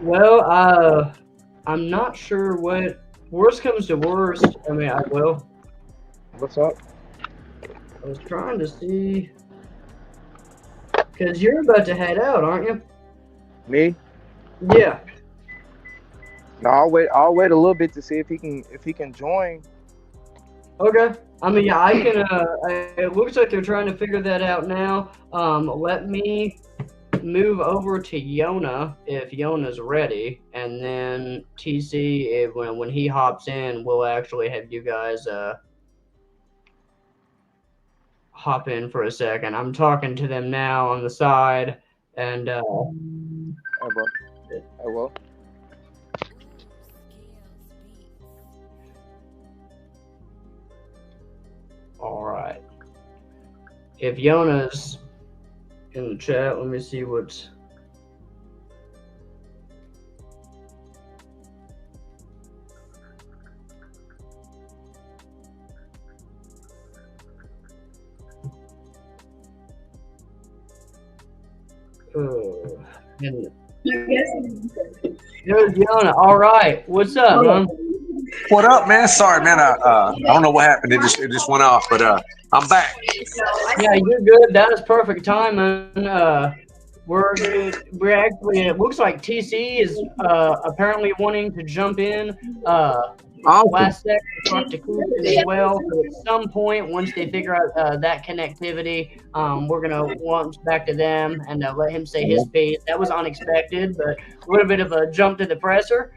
Well, I'm not sure what... Worst comes to worst. I mean, I will. What's up? I was trying to see... Because you're about to head out, aren't you? Me? Yeah. No, I'll wait a little bit to see if he can join. Okay. I mean, yeah, I can. It looks like they're trying to figure that out now. Let me move over to Yona if Yona's ready, and then TC when he hops in, we'll actually have you guys hop in for a second. I'm talking to them now on the side, and I will. All right. If Yona's in the chat, let me see what's... There's Yona. All right. What's up, man? What up, man? Sorry, man. I don't know what happened. It just went off, but I'm back. Yeah, you're good. That is perfect time, man. We're actually. It looks like TC is apparently wanting to jump in. Last second, talk to Cooper as well. So at some point, once they figure out that connectivity, we're gonna launch back to them and let him say his piece. That was unexpected, but a little bit of a jump to the presser.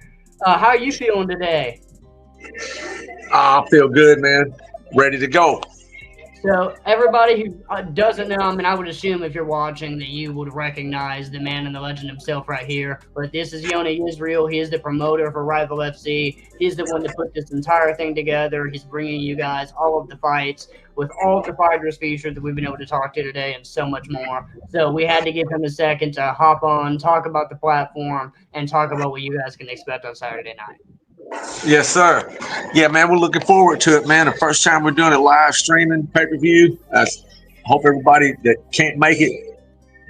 How are you feeling today? I feel good, man. Ready to go. So everybody who doesn't know, I mean, I would assume if you're watching that you would recognize the man and the legend himself right here. But this is Yona Israel. He is the promoter for Rival FC. He's the one that put this entire thing together. He's bringing you guys all of the fights with all of the fighters featured that we've been able to talk to today and so much more. So we had to give him a second to hop on, talk about the platform, and talk about what you guys can expect on Saturday night. Yes, sir. Yeah, man, we're looking forward to it, man. The first time we're doing it live streaming, pay-per-view. I hope everybody that can't make it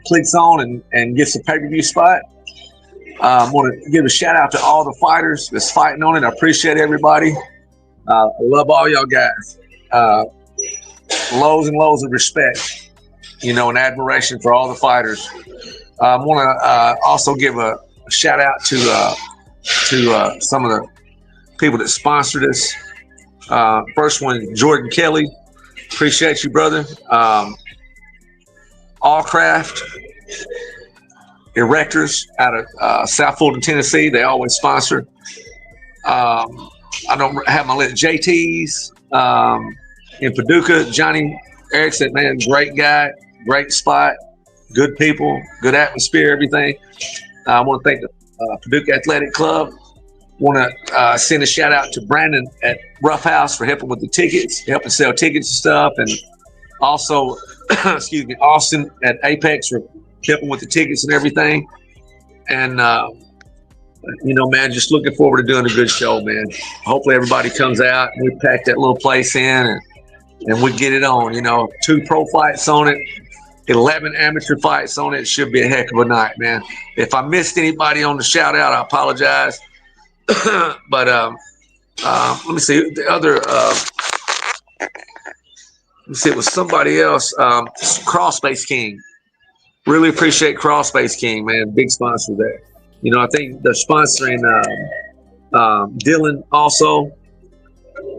clicks on and gets a pay-per-view spot. I want to give a shout-out to all the fighters that's fighting on it. I appreciate everybody. I love all y'all guys. Loads and loads of respect, and admiration for all the fighters. I want to also give a shout-out to some of the people that sponsored us. First one, Jordan Kelly. Appreciate you, brother. Allcraft Erectors out of South Fulton, Tennessee. They always sponsor. I don't have my list. JT's in Paducah. Johnny Erickson, man, great guy, great spot, good people, good atmosphere, everything. I want to thank the Paducah Athletic Club. Want to send a shout out to Brandon at Rough House for helping with the tickets, helping sell tickets and stuff, and also, excuse me, Austin at Apex for helping with the tickets and everything. And man, just looking forward to doing a good show, man. Hopefully everybody comes out and we pack that little place in and we get it on. 2 pro fights on it, 11 amateur fights on it. It should be a heck of a night, man. If I missed anybody on the shout out, I apologize. But let me see the other. Let me see, it was somebody else. Crossface King. Really appreciate Crossface King, man. Big sponsor there. I think they're sponsoring Dylan also,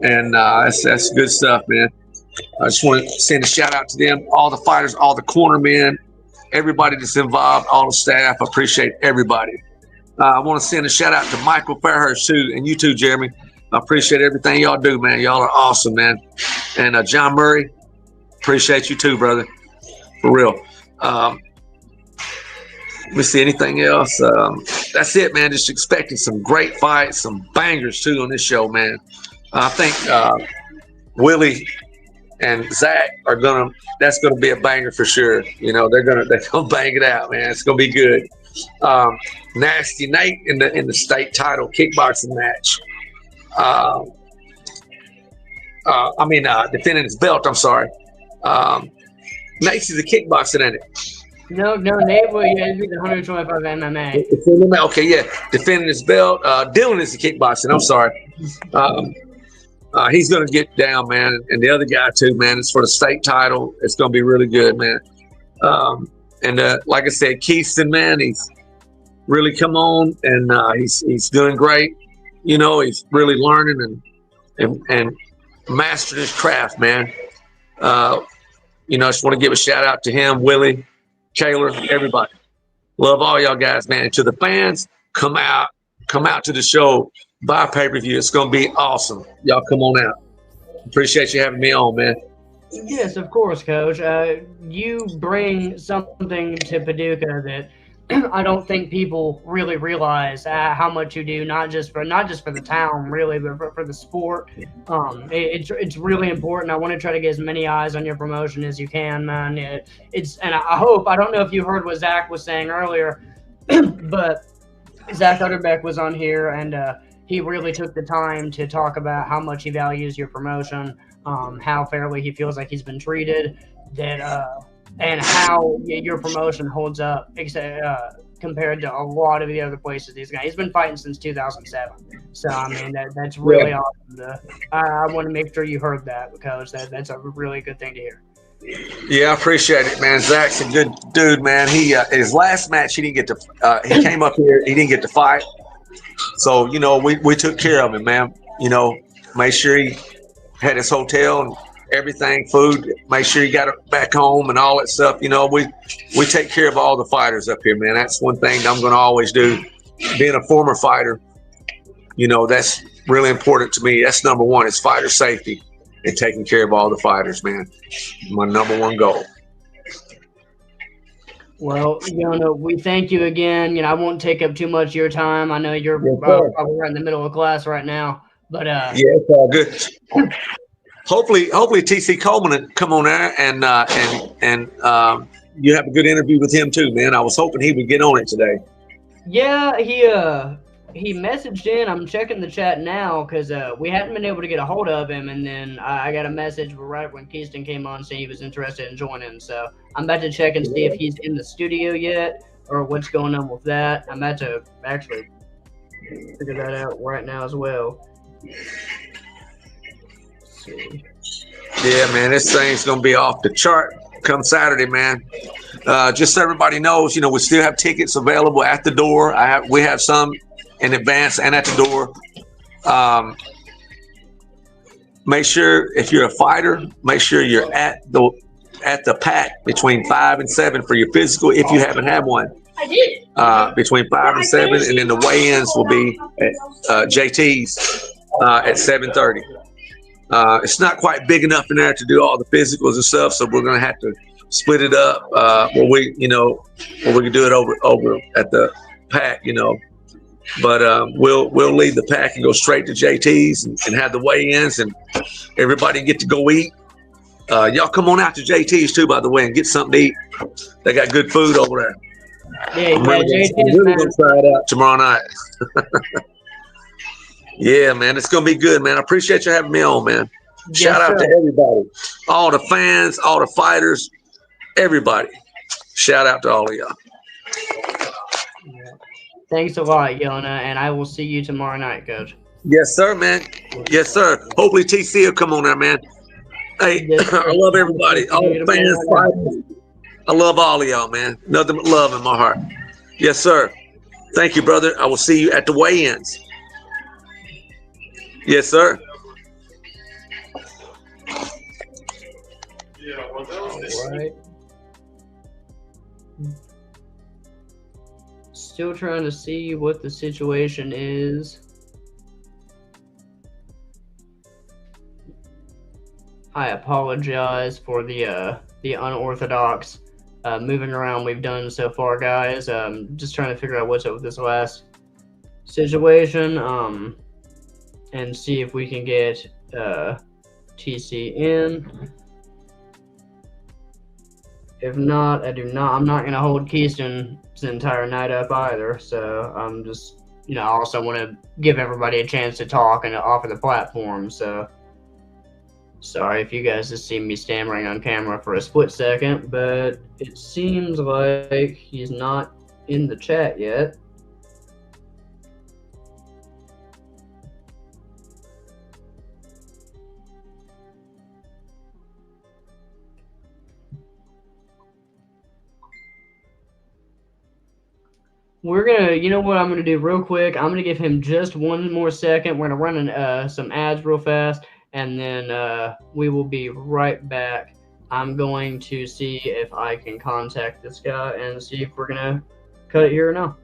and that's good stuff, man. I just want to send a shout out to them, all the fighters, all the corner men, everybody that's involved, all the staff. I appreciate everybody. I want to send a shout out to Michael Fairhurst too, and you too, Jeremy. I appreciate everything y'all do, man. Y'all are awesome, man. And John Murray, appreciate you too, brother. For real. Let me see anything else. That's it, man. Just expecting some great fights, some bangers too on this show, man. I think Willie and Zach that's gonna be a banger for sure. They're gonna bang it out, man. It's gonna be good. Nasty Nate in the state title kickboxing match. Defending his belt. I'm sorry. Nate's the kickboxing, ain't it? No, Nate will be the 125 MMA. Okay, yeah, defending his belt. Dylan is the kickboxing. I'm sorry. He's gonna get down, man, and the other guy too, man. It's for the state title. It's gonna be really good, man. And like I said, Kestin, man, he's really come on, and he's doing great. He's really learning and mastering his craft, man. I just want to give a shout out to him, Willie, Caylor, everybody. Love all y'all guys, man. And to the fans, come out to the show, buy pay-per-view. It's gonna be awesome. Y'all come on out. Appreciate you having me on, man. Yes, of course, Coach. You bring something to Paducah that I don't think people really realize how much you do, not just for the town, really, but for the sport. It's really important. I want to try to get as many eyes on your promotion as you can, man. And I hope, I don't know if you heard what Zach was saying earlier, but Zach Utterbeck was on here, and he really took the time to talk about how much he values your promotion, how fairly he feels like he's been treated, and how your promotion holds up compared to a lot of the other places he's been fighting since 2007. So I mean that's really awesome. I want to make sure you heard that because that's a really good thing to hear. Yeah, I appreciate it, man. Zach's a good dude, man. He his last match he didn't get to. He came up here, he didn't get to fight. So we took care of him, man. Made sure he had his hotel and everything, food. Make sure he got it back home and all that stuff. We take care of all the fighters up here, man. That's one thing I'm going to always do. Being a former fighter, that's really important to me. That's number one. It's fighter safety and taking care of all the fighters, man. My number one goal. Well, we thank you again. I won't take up too much of your time. I know you're probably right in the middle of class right now, but yeah, it's all good. Hopefully TC Coleman will come on there and you have a good interview with him too, man. I was hoping he would get on it today. Yeah, he messaged in. I'm checking the chat now because we hadn't been able to get a hold of him, and then I got a message right when Kestin came on saying he was interested in joining. So I'm about to check and see if he's in the studio yet or what's going on with that. I'm about to actually figure that out right now as well. Yeah, man, this thing's gonna be off the chart come Saturday, man. Just so everybody knows, we still have tickets available at the door. We have some in advance and at the door. Make sure if you're a fighter, make sure you're at the pack between 5 and 7 for your physical if you haven't had one. Between 5 and 7, and then the weigh-ins will be at JT's at 7:30. It's not quite big enough in there to do all the physicals and stuff, so we're gonna have to split it up. Where we can do it over at the pack, But we'll leave the pack and go straight to JT's and have the weigh-ins, and everybody get to go eat. Y'all come on out to JT's too, by the way, and get something to eat. They got good food over there. Yeah, I'm really gonna try it out tomorrow night. Yeah, man, it's gonna be good, man. I appreciate you having me on, man. Yes, Shout out sir. to everybody, all the fans, all the fighters, everybody. Shout out to all of y'all. Thanks a lot, Yona, and I will see you tomorrow night, Coach. Yes, sir, man. Yes, sir. Hopefully TC will come on there, man. Hey, Yes, I love everybody, all the fans, fighters. I love all of y'all, man. Nothing but love in my heart. Yes, sir. Thank you, brother. I will see you at the weigh-ins. Yes, sir. All right. Still trying to see what the situation is. I apologize for the unorthodox moving around we've done so far, guys. Just trying to figure out what's up with this last situation, and see if we can get TC in. If not, I'm not gonna hold Kestin's entire night up either. So I'm just, I also want to give everybody a chance to talk and offer the platform. So sorry if you guys just see me stammering on camera for a split second, but it seems like he's not in the chat yet. We're gonna, what I'm gonna do real quick? I'm gonna give him just one more second. We're gonna run some ads real fast, and then we will be right back. I'm going to see if I can contact this guy and see if we're gonna cut it here or not.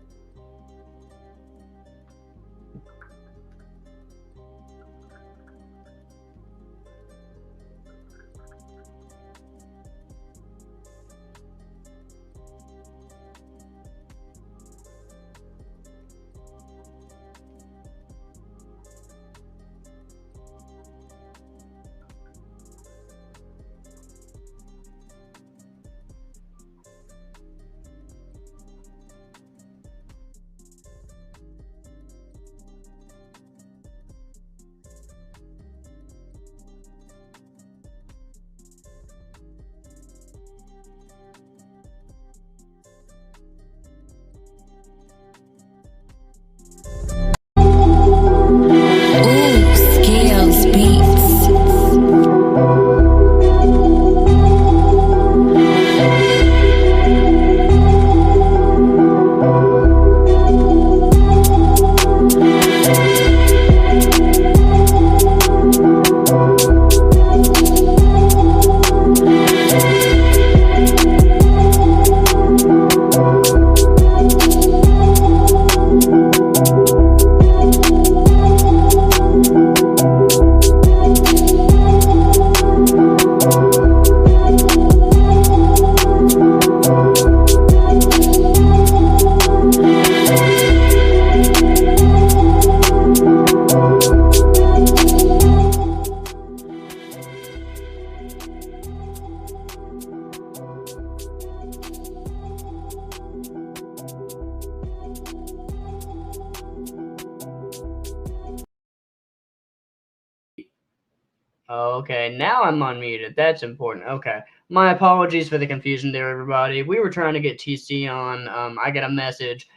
Okay, now I'm unmuted. That's important. Okay. My apologies for the confusion there, everybody. We were trying to get TC on. I got a message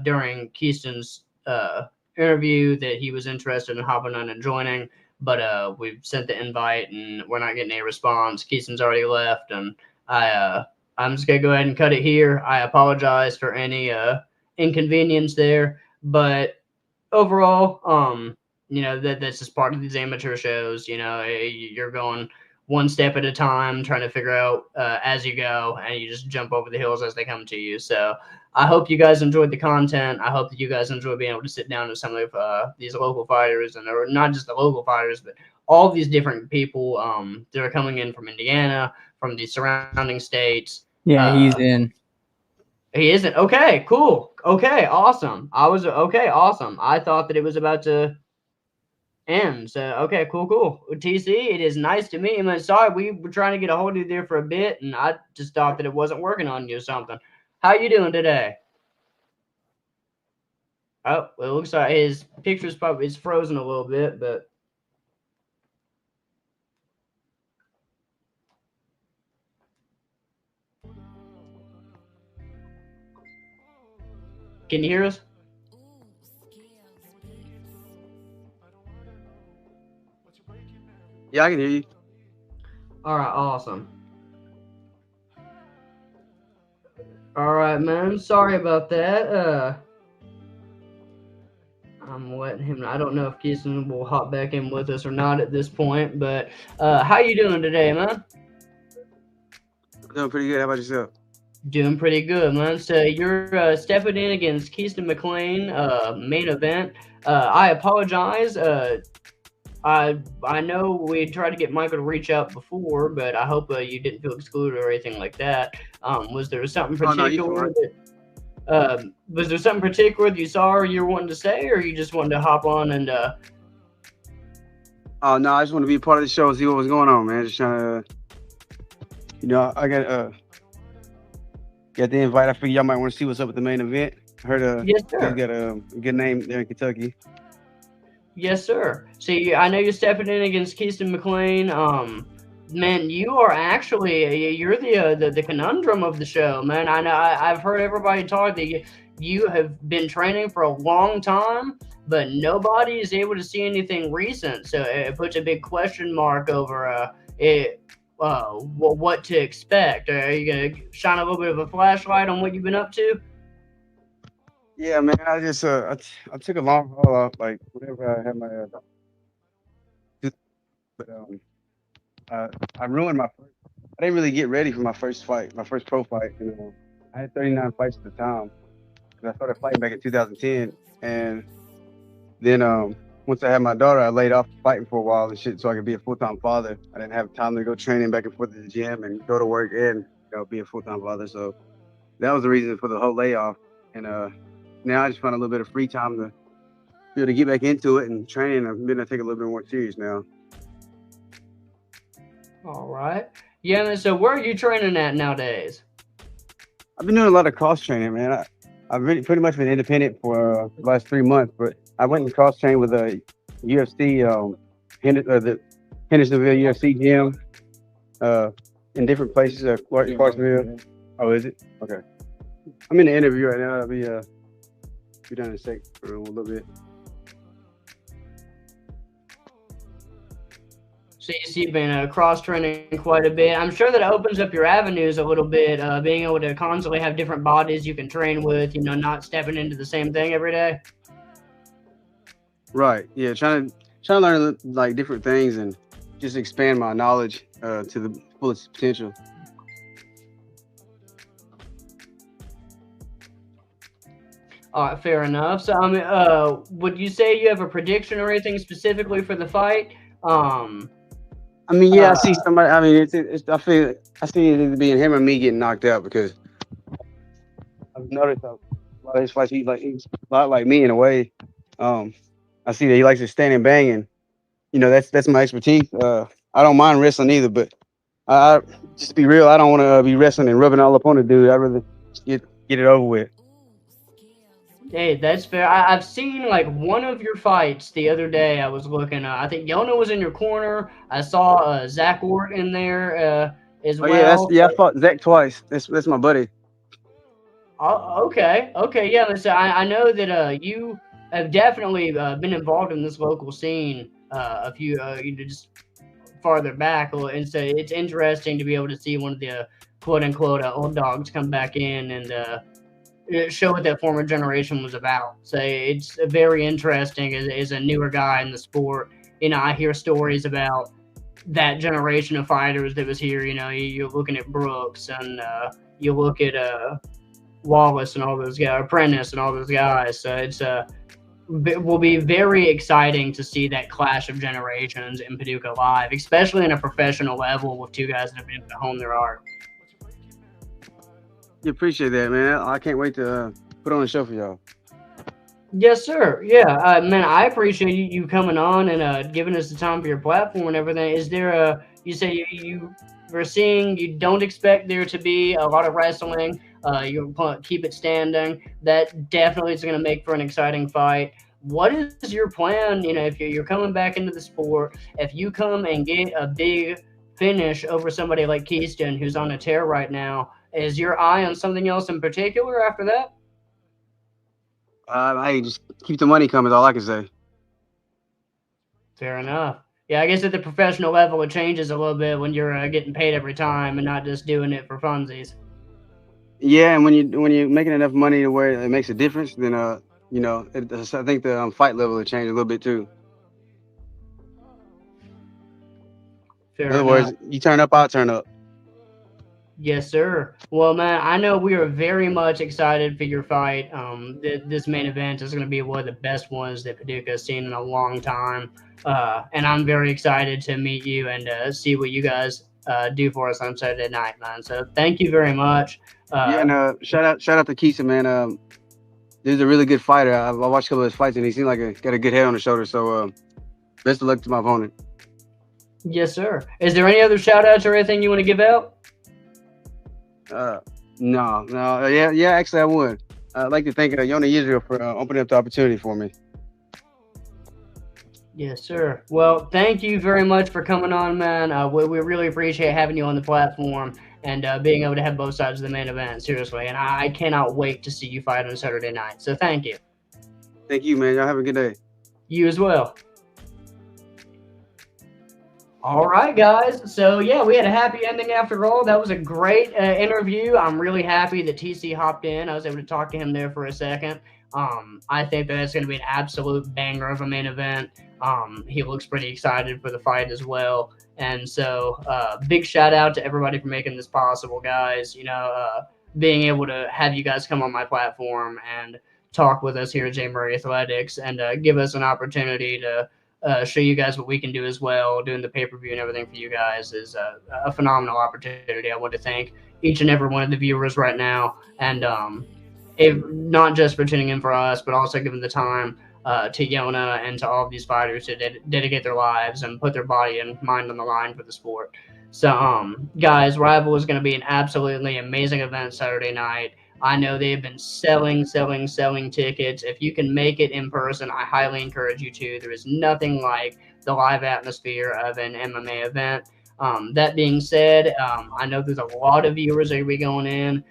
during Keiston's interview that he was interested in hopping on and joining, but we've sent the invite and we're not getting a response. Keiston's already left, and I'm just gonna go ahead and cut it here. I apologize for any inconvenience there, but overall, you know, that's just part of these amateur shows. You know, you're going one step at a time, trying to figure out as you go, and you just jump over the hills as they come to you. So I hope you guys enjoyed the content. I hope that you guys enjoy being able to sit down with some of these local fighters, and or not just the local fighters, but all these different people that are coming in from Indiana, from the surrounding states. Yeah, he's in. He isn't. Okay, cool. Okay, awesome. Awesome. I thought that it was about to end. So, okay, cool. TC, it is nice to meet you. Sorry, we were trying to get a hold of you there for a bit, and I just thought that it wasn't working on you or something. How you doing today? Oh, well, it looks like his picture's probably frozen a little bit, but can you hear us? Yeah, I can hear you. All right, awesome. All right, man. Sorry about that. I'm letting him. I don't know if Keiston will hop back in with us or not at this point, but how you doing today, man? Doing pretty good. How about yourself? Doing pretty good, man. So you're stepping in against Kestin McClain, main event. I apologize. I know we tried to get Michael to reach out before, but I hope you didn't feel excluded or anything like that. Was there something particular was there something particular that you saw or you were wanting to say, or you just wanted to hop on and Oh no, I just want to be a part of the show and see what was going on, man. Just trying to I got the invite. I figured y'all might want to see what's up with the main event. I heard yes, sir. He's got a good name there in Kentucky. Yes, sir. See, I know you're stepping in against Kestin McClain. Man, you are actually you're the conundrum of the show, man. I know I've heard everybody talk that you have been training for a long time, but nobody is able to see anything recent. So it puts a big question mark over what to expect. Are you gonna shine a little bit of a flashlight on what you've been up to? Yeah, man. I just I took a long haul off, like whenever I had my I ruined my first. I didn't really get ready for my first fight, my first pro fight. I had 39 fights at the time because I started fighting back in 2010, and then once I had my daughter, I laid off fighting for a while and shit, so I could be a full-time father. I didn't have time to go training back and forth to the gym and go to work and be a full-time father. So that was the reason for the whole layoff. And now I just found a little bit of free time to be able to get back into it and training. I'm going to take a little bit more serious now. All right. Yeah, man, so where are you training at nowadays? I've been doing a lot of cross training, man. I've really pretty much been independent for the last 3 months, but I went and cross trained with a UFC, the Hendersonville UFC gym, in different places, Clarksville. Oh, is it? Okay. I'm in the interview right now. I'll be done in a sec for a little bit. So you've been cross-training quite a bit. I'm sure that opens up your avenues a little bit, being able to constantly have different bodies you can train with, not stepping into the same thing every day. Right. Yeah. Trying to learn like different things and just expand my knowledge to the fullest potential. All right, fair enough. So, would you say you have a prediction or anything specifically for the fight? I mean, yeah, I see somebody. I mean, I see it either being him or me getting knocked out because I've noticed a lot of his fights. He's a lot like me in a way. I see that he likes to stand and bang, and that's my expertise. I don't mind wrestling either, but just to be real, I don't want to be wrestling and rubbing all up on the dude. I'd rather get it over with. Hey, that's fair. I've seen like one of your fights the other day. I was looking. I think Yona was in your corner. I saw Zach Ort in there as Oh yeah, well. I fought Zach twice. That's my buddy. Oh, okay. Okay. Yeah. Listen, I know that you have definitely been involved in this local scene a few, just farther back. And so it's interesting to be able to see one of the quote unquote old dogs come back in and show what that former generation was about. So it's very interesting as a newer guy in the sport. I hear stories about that generation of fighters that was here. You're looking at Brooks and you look at Wallace and all those guys, Apprentice and all those guys. So it's will be very exciting to see that clash of generations in Paducah live, especially in a professional level with two guys that have been able to hone their art. You appreciate that, man. I can't wait to put on a show for y'all. Yes, sir. Yeah, man, I appreciate you coming on and giving us the time for your platform and everything. Is there you say you were seeing, you don't expect there to be a lot of wrestling. You keep it standing. That definitely is going to make for an exciting fight. What is your plan? If you're coming back into the sport, if you come and get a big finish over somebody like Kestin, who's on a tear right now, is your eye on something else in particular after that? Hey, just keep the money coming. Is all I can say. Fair enough. Yeah, I guess at the professional level, it changes a little bit when you're getting paid every time and not just doing it for funsies. Yeah, and when you're making enough money to where it makes a difference, then I think the fight level will change a little bit too. Fair In other enough. words, you turn up, I'll turn up. Yes, sir. Well, man, I know we are very much excited for your fight. This main event is going to be one of the best ones that Paducah has seen in a long time. And I'm very excited to meet you and see what you guys do for us on Saturday night, man. So thank you very much. Yeah, and shout out to Keisha, man. He's a really good fighter. I watched a couple of his fights, and he seemed like got a good head on his shoulder. So best of luck to my opponent. Yes, sir. Is there any other shout outs or anything you want to give out? No. Yeah, actually I would. I'd like to thank Yona Israel for opening up the opportunity for me. Yes, sir. Well, thank you very much for coming on, man. We really appreciate having you on the platform and being able to have both sides of the main event, seriously. And I cannot wait to see you fight on Saturday night. So thank you. Thank you, man. Y'all have a good day. You as well. All right, guys. So, yeah, we had a happy ending after all. That was a great interview. I'm really happy that TC hopped in. I was able to talk to him there for a second. I think that it's going to be an absolute banger of a main event. He looks pretty excited for the fight as well. And so big shout out to everybody for making this possible, guys. Being able to have you guys come on my platform and talk with us here at JMurrayAthletics and give us an opportunity to show you guys what we can do as well. Doing the pay-per-view and everything for you guys is a phenomenal opportunity. I want to thank each and every one of the viewers right now. And not just for tuning in for us, but also giving the time to Yona and to all of these fighters to dedicate their lives and put their body and mind on the line for the sport. So, guys, Rival is going to be an absolutely amazing event Saturday night. I know they've been selling tickets. If you can make it in person, I highly encourage you to. There is nothing like the live atmosphere of an MMA event. That being said, I know there's a lot of viewers that are going to be going in,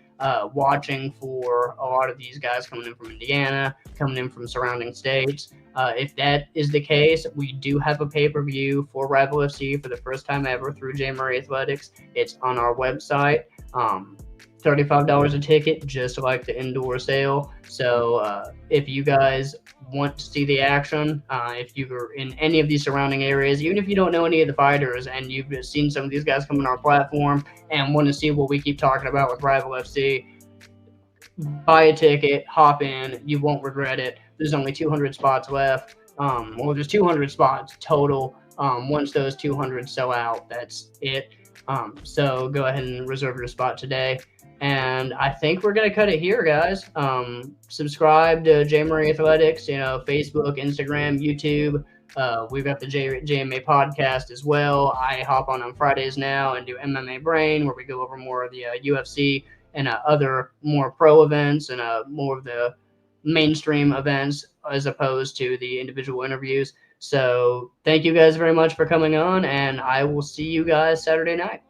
watching for a lot of these guys coming in from Indiana, coming in from surrounding states. If that is the case, we do have a pay-per-view for Rival FC for the first time ever through JMurrayAthletics. It's on our website. $35 a ticket, just like the indoor sale. So if you guys want to see the action, if you're in any of these surrounding areas, even if you don't know any of the fighters and you've just seen some of these guys come on our platform and want to see what we keep talking about with Rival FC, buy a ticket, hop in. You won't regret it. There's only 200 spots left. Well, there's 200 spots total. Once those 200 sell out, that's it. So go ahead and reserve your spot today. And I think we're going to cut it here, guys. Subscribe to JMurrayAthletics, Facebook, Instagram, YouTube. We've got the JMA podcast as well. I hop on Fridays now and do MMA Brain, where we go over more of the UFC and other more pro events and more of the mainstream events as opposed to the individual interviews. So thank you guys very much for coming on, and I will see you guys Saturday night.